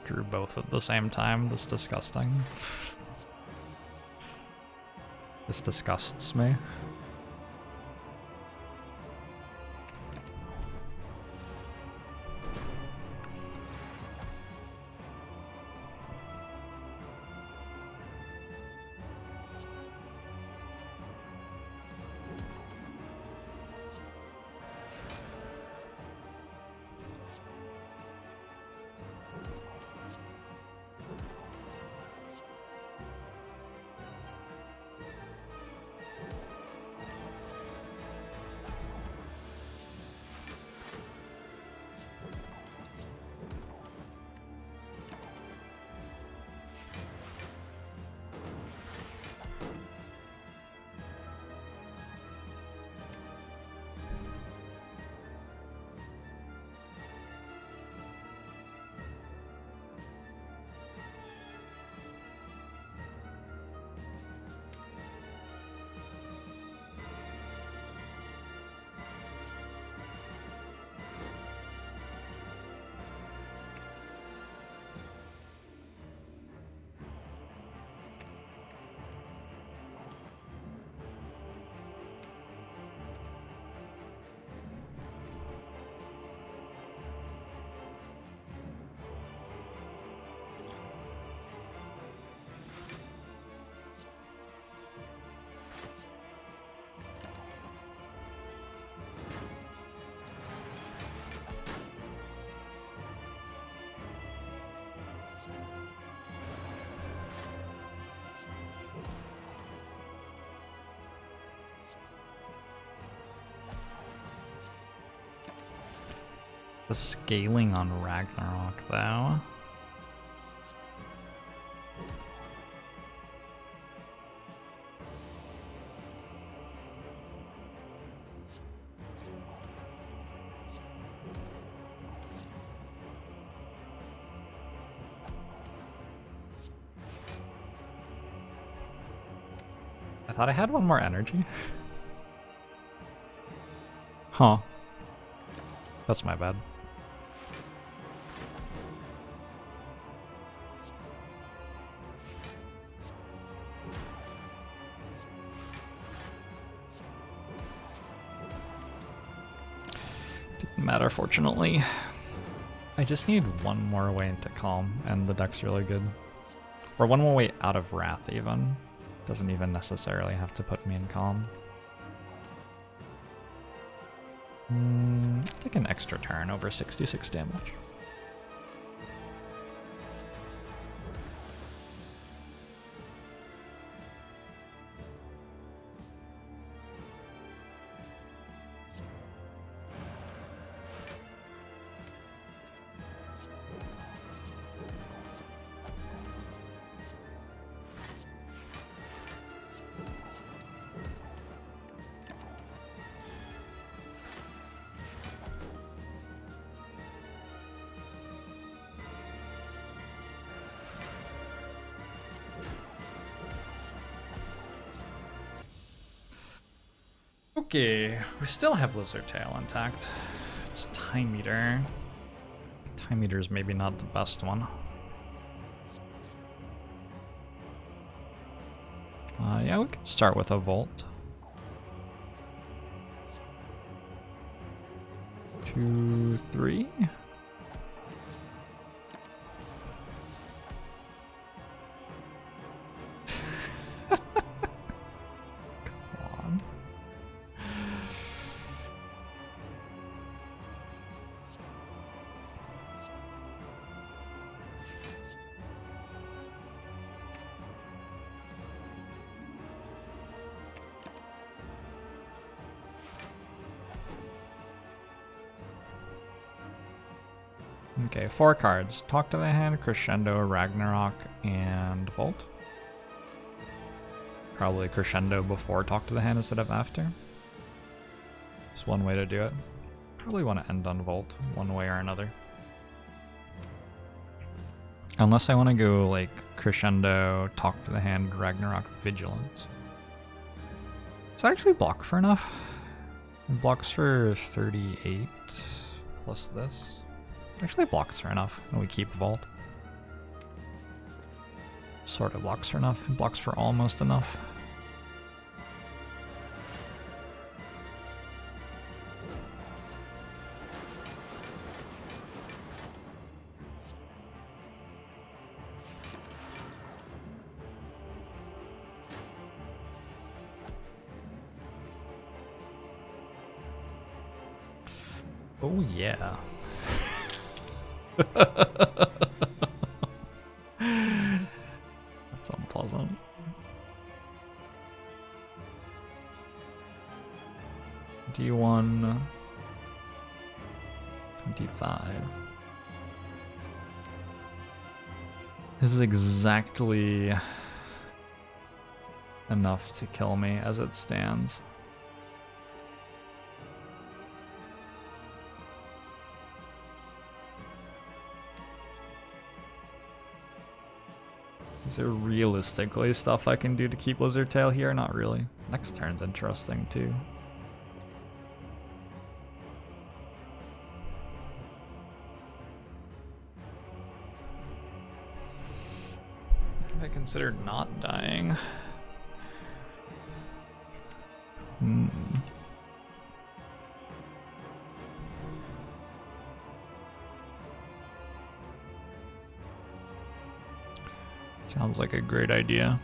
Drew both at the same time. This is disgusting. This disgusts me. The scaling on Ragnarok, though. I thought I had one more energy. Huh. That's my bad. Didn't matter, fortunately. I just need one more way into Calm, and the deck's really good. Or one more way out of Wrath, even. Doesn't even necessarily have to put me in Calm. Take an extra turn over 66 damage. Okay, we still have Lizard Tail intact. It's Time Eater. Time Eater is maybe not the best one. Yeah, we can start with a Volt. 2, 3. Okay, 4 cards. Talk to the Hand, Crescendo, Ragnarok, and Volt. Probably Crescendo before Talk to the Hand instead of after. It's one way to do it. Probably want to end on Volt, one way or another. Unless I want to go like Crescendo, Talk to the Hand, Ragnarok, Vigilance. Does that actually block for enough? It blocks for 38 plus this. Actually blocks for enough, and we keep Vault. Sort of blocks for enough. It blocks for almost enough. Oh yeah. That's unpleasant. D1 25. This is exactly enough to kill me as it stands. Is there realistically stuff I can do to keep Lizard Tail here? Not really. Next turn's interesting too. If I considered not dying. Sounds like a great idea.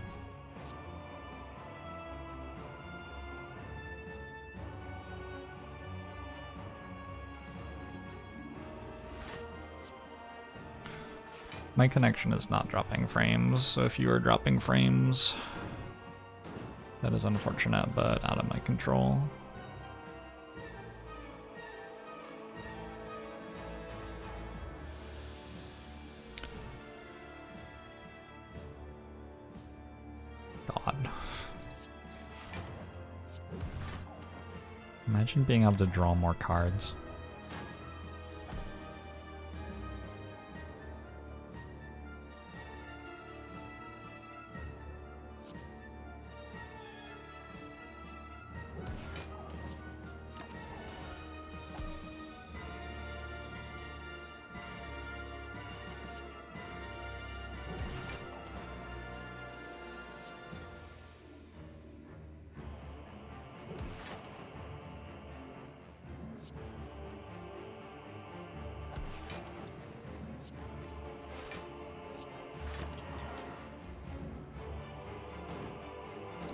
My connection is not dropping frames, so if you are dropping frames, that is unfortunate, but out of my control. God. Imagine being able to draw more cards.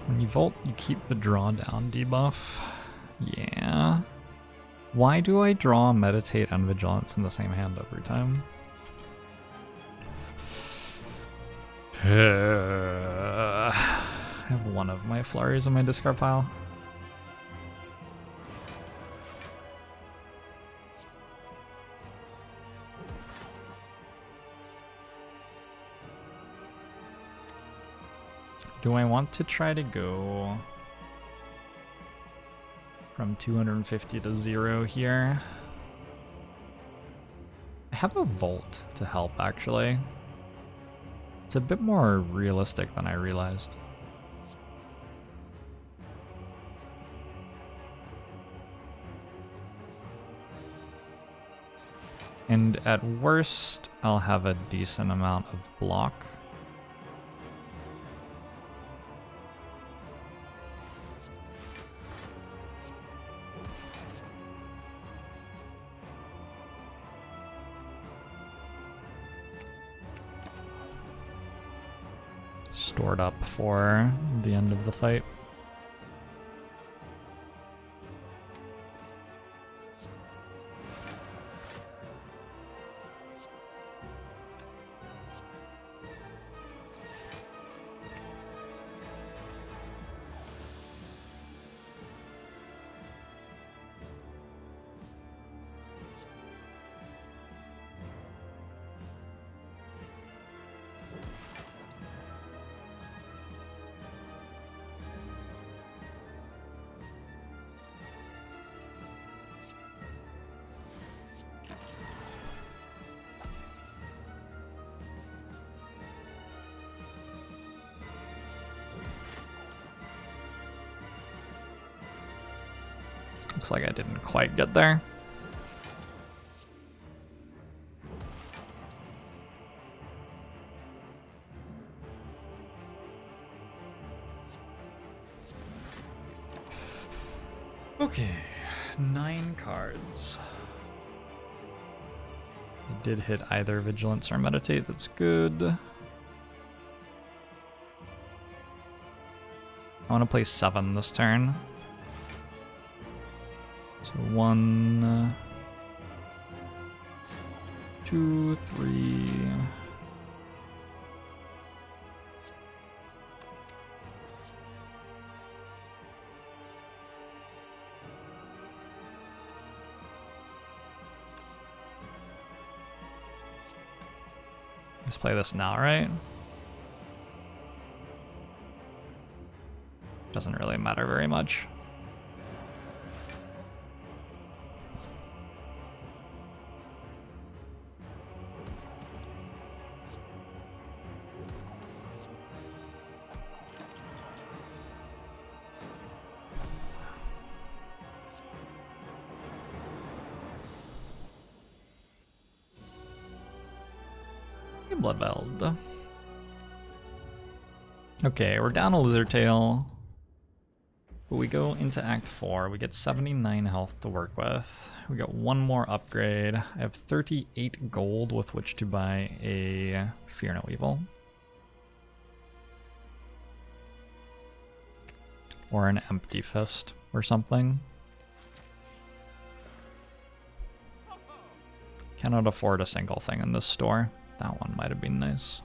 When you Volt, you keep the draw down debuff. Yeah. Why do I draw Meditate and Vigilance in the same hand every time? I have one of my flurries in my discard pile. Do I want to try to go from 250 to 0 here? I have a Volt to help, actually. It's a bit more realistic than I realized. And at worst, I'll have a decent amount of block. Stored up for the end of the fight. Looks like I didn't quite get there. Okay, 9 cards. I did hit either Vigilance or Meditate, that's good. I want to play 7 this turn. So 1, 2, 3. Let's play this now, right? Doesn't really matter very much. Bloodveld. Okay, we're down a Lizard Tail. But we go into Act 4. We get 79 health to work with. We got 1 more upgrade. I have 38 gold with which to buy a Fear No Evil. Or an Empty Fist or something. Cannot afford a single thing in this store. That one might have been nice.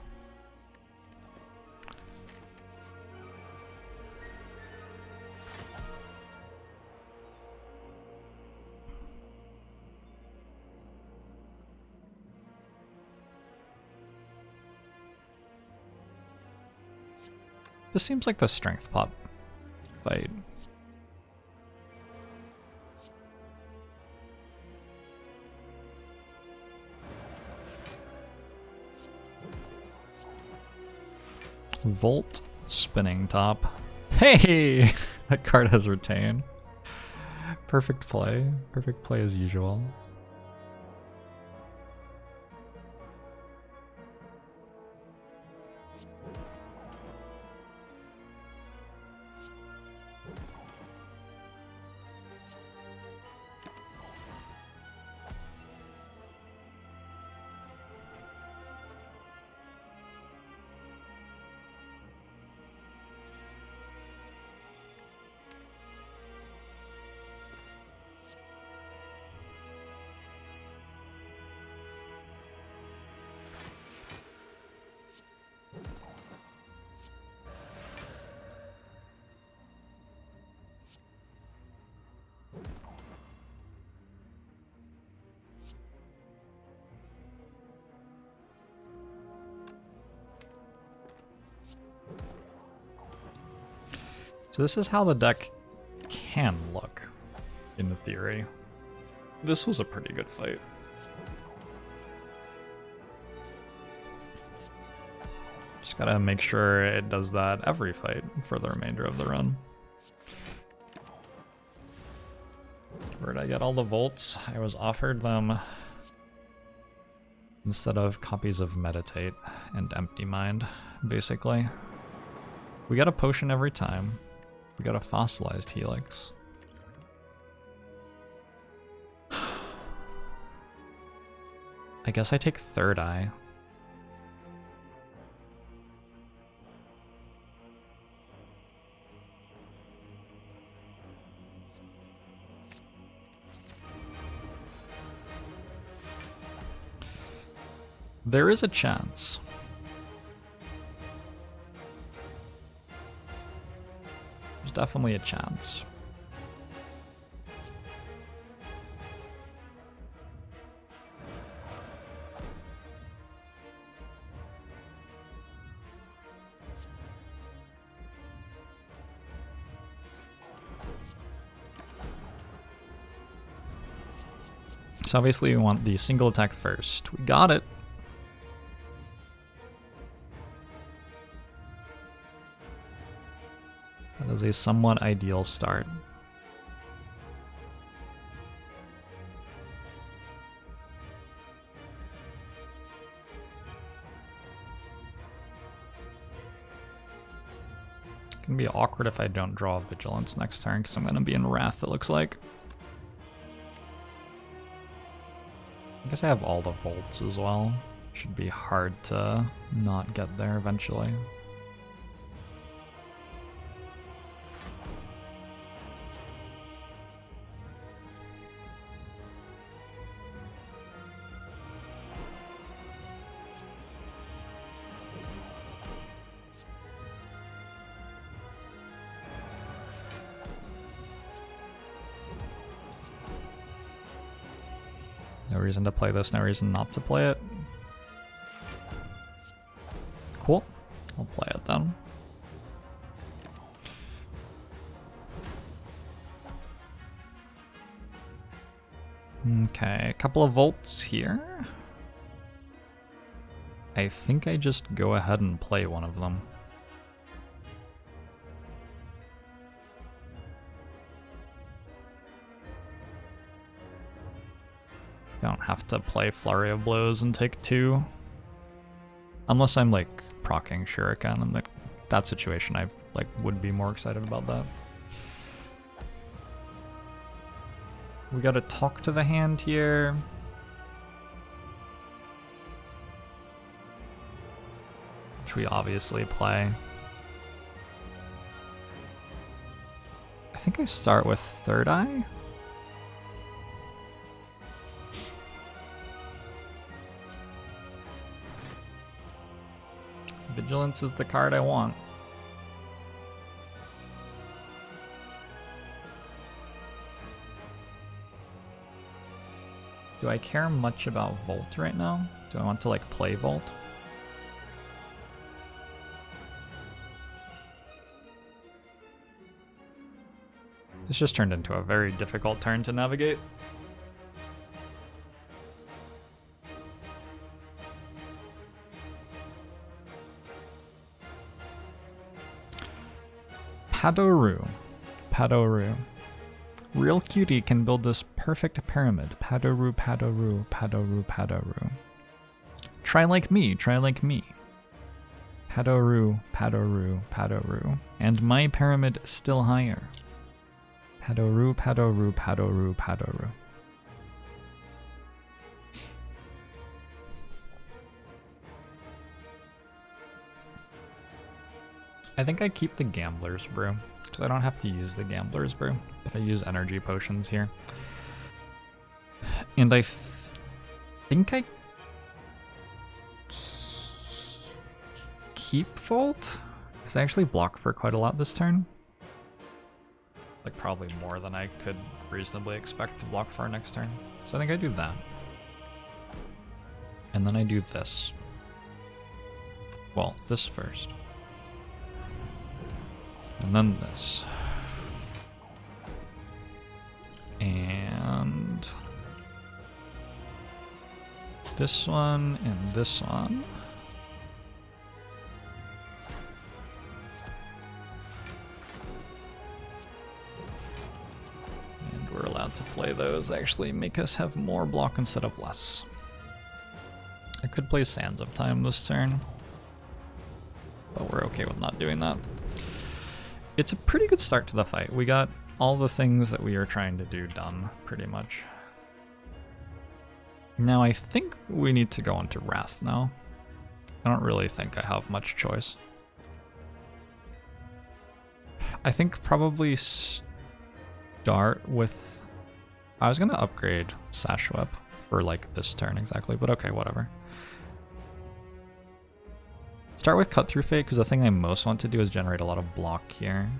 This seems like the strength pot fight. Volt Spinning Top. Hey! That card has Retain. Perfect play. Perfect play as usual. So this is how the deck can look, in theory. This was a pretty good fight. Just gotta make sure it does that every fight for the remainder of the run. Where'd I get all the volts? I was offered them instead of copies of Meditate and Empty Mind, basically. We got a potion every time. We got a fossilized Helix. I guess I take Third Eye. There is a chance. There's definitely a chance. So obviously we want the single attack first. We got it. That is a somewhat ideal start. It's gonna be awkward if I don't draw Vigilance next turn because I'm gonna be in Wrath, it looks like. I guess I have all the Volts as well. Should be hard to not get there eventually. No reason to play this, no reason not to play it. Cool. I'll play it then. Okay, a couple of Volts here. I think I just go ahead and play one of them. I don't have to play Flurry of Blows and take 2. Unless I'm like proccing Shuriken, and that situation I like would be more excited about that. We gotta talk to the hand here. Which we obviously play. I think I start with Third Eye. Vigilance is the card I want. Do I care much about Volt right now? Do I want to like play Volt? This just turned into a very difficult turn to navigate. Padoru. Padoru. Real cutie can build this perfect pyramid. Padoru, Padoru, Padoru, Padoru. Try like me, try like me. Padoru, Padoru, Padoru. And my pyramid still higher. Padoru, Padoru, Padoru, Padoru. I think I keep the Gambler's Brew, because I don't have to use the Gambler's Brew, but I use energy potions here. And I think I keep Volt, because I actually block for quite a lot this turn. Like probably more than I could reasonably expect to block for next turn. So I think I do that. And then I do this. Well, this first. And then this. And this one and this one. And we're allowed to play those, actually make us have more block instead of less. I could play Sands of Time this turn, but we're okay with not doing that. It's a pretty good start to the fight. We got all the things that we are trying to do done, pretty much. Now I think we need to go into Wrath now. I don't really think I have much choice. I think probably start with... I was going to upgrade Sash Whip for like this turn exactly, but okay, whatever. Start with Cut Through Fate, because the thing I most want to do is generate a lot of block here.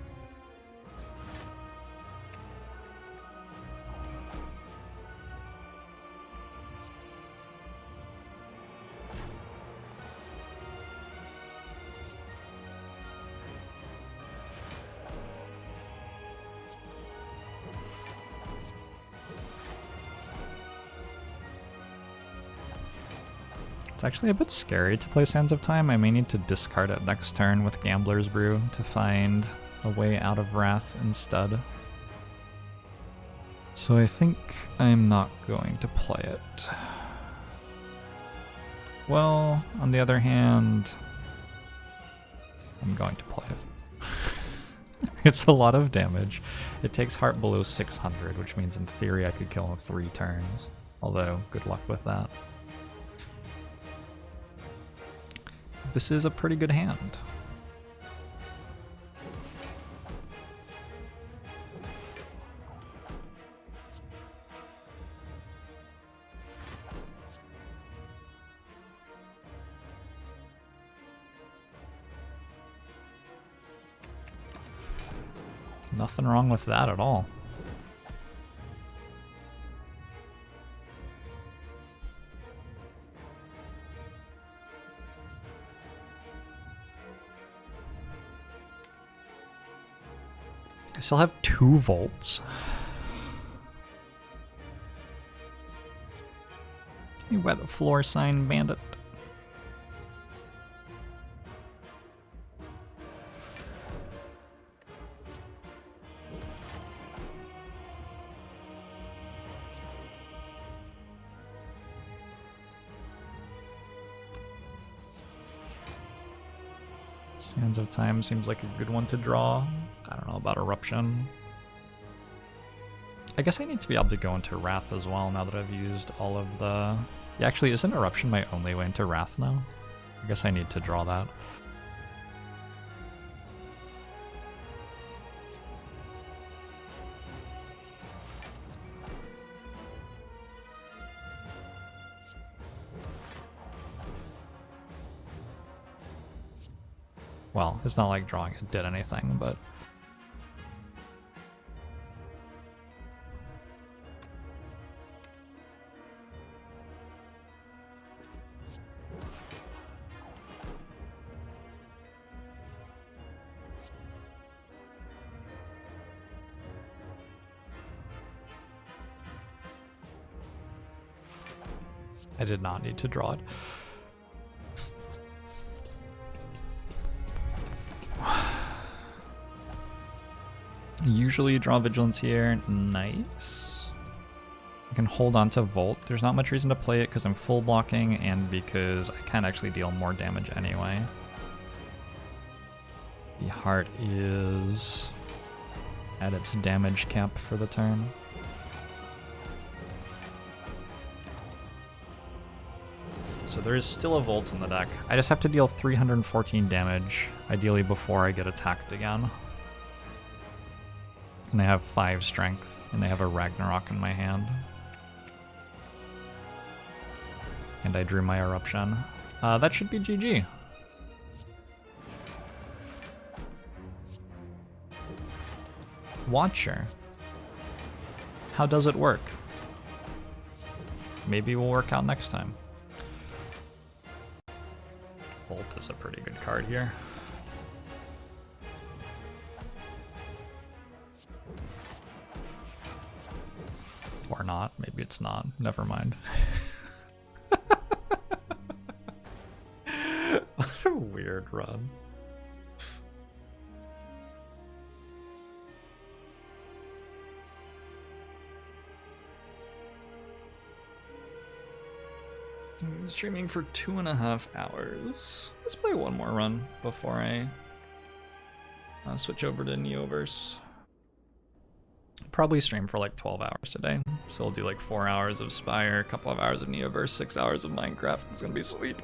It's actually a bit scary to play Sands of Time. I may need to discard it next turn with Gambler's Brew to find a way out of Wrath instead. So I think I'm not going to play it. Well, on the other hand, I'm going to play it. It's a lot of damage. It takes heart below 600, which means in theory I could kill in 3 turns. Although, good luck with that. This is a pretty good hand. Nothing wrong with that at all. I still have 2 volts. You wet floor sign bandit. Sands of Time seems like a good one to draw. I don't know about Eruption. I guess I need to be able to go into Wrath as well now that I've used all of the... Yeah, actually, isn't Eruption my only way into Wrath now? I guess I need to draw that. Well, it's not like drawing it did anything, but... I did not need to draw it. Usually draw Vigilance here. Nice. I can hold on to Volt. There's not much reason to play it because I'm full blocking and because I can actually deal more damage anyway. The heart is at its damage cap for the turn. So there is still a Volt in the deck. I just have to deal 314 damage, ideally before I get attacked again. And I have 5 strength, and I have a Ragnarok in my hand. And I drew my Eruption. That should be GG. Watcher. How does it work? Maybe we'll work out next time. Bolt is a pretty good card here. Or not. Maybe it's not. Never mind. What a weird run. I'm streaming for 2.5 hours. Let's play one more run before I switch over to Neoverse. Probably stream for like 12 hours today. So I'll do like 4 hours of Spire, a couple of hours of Neoverse, 6 hours of Minecraft. It's gonna be sweet.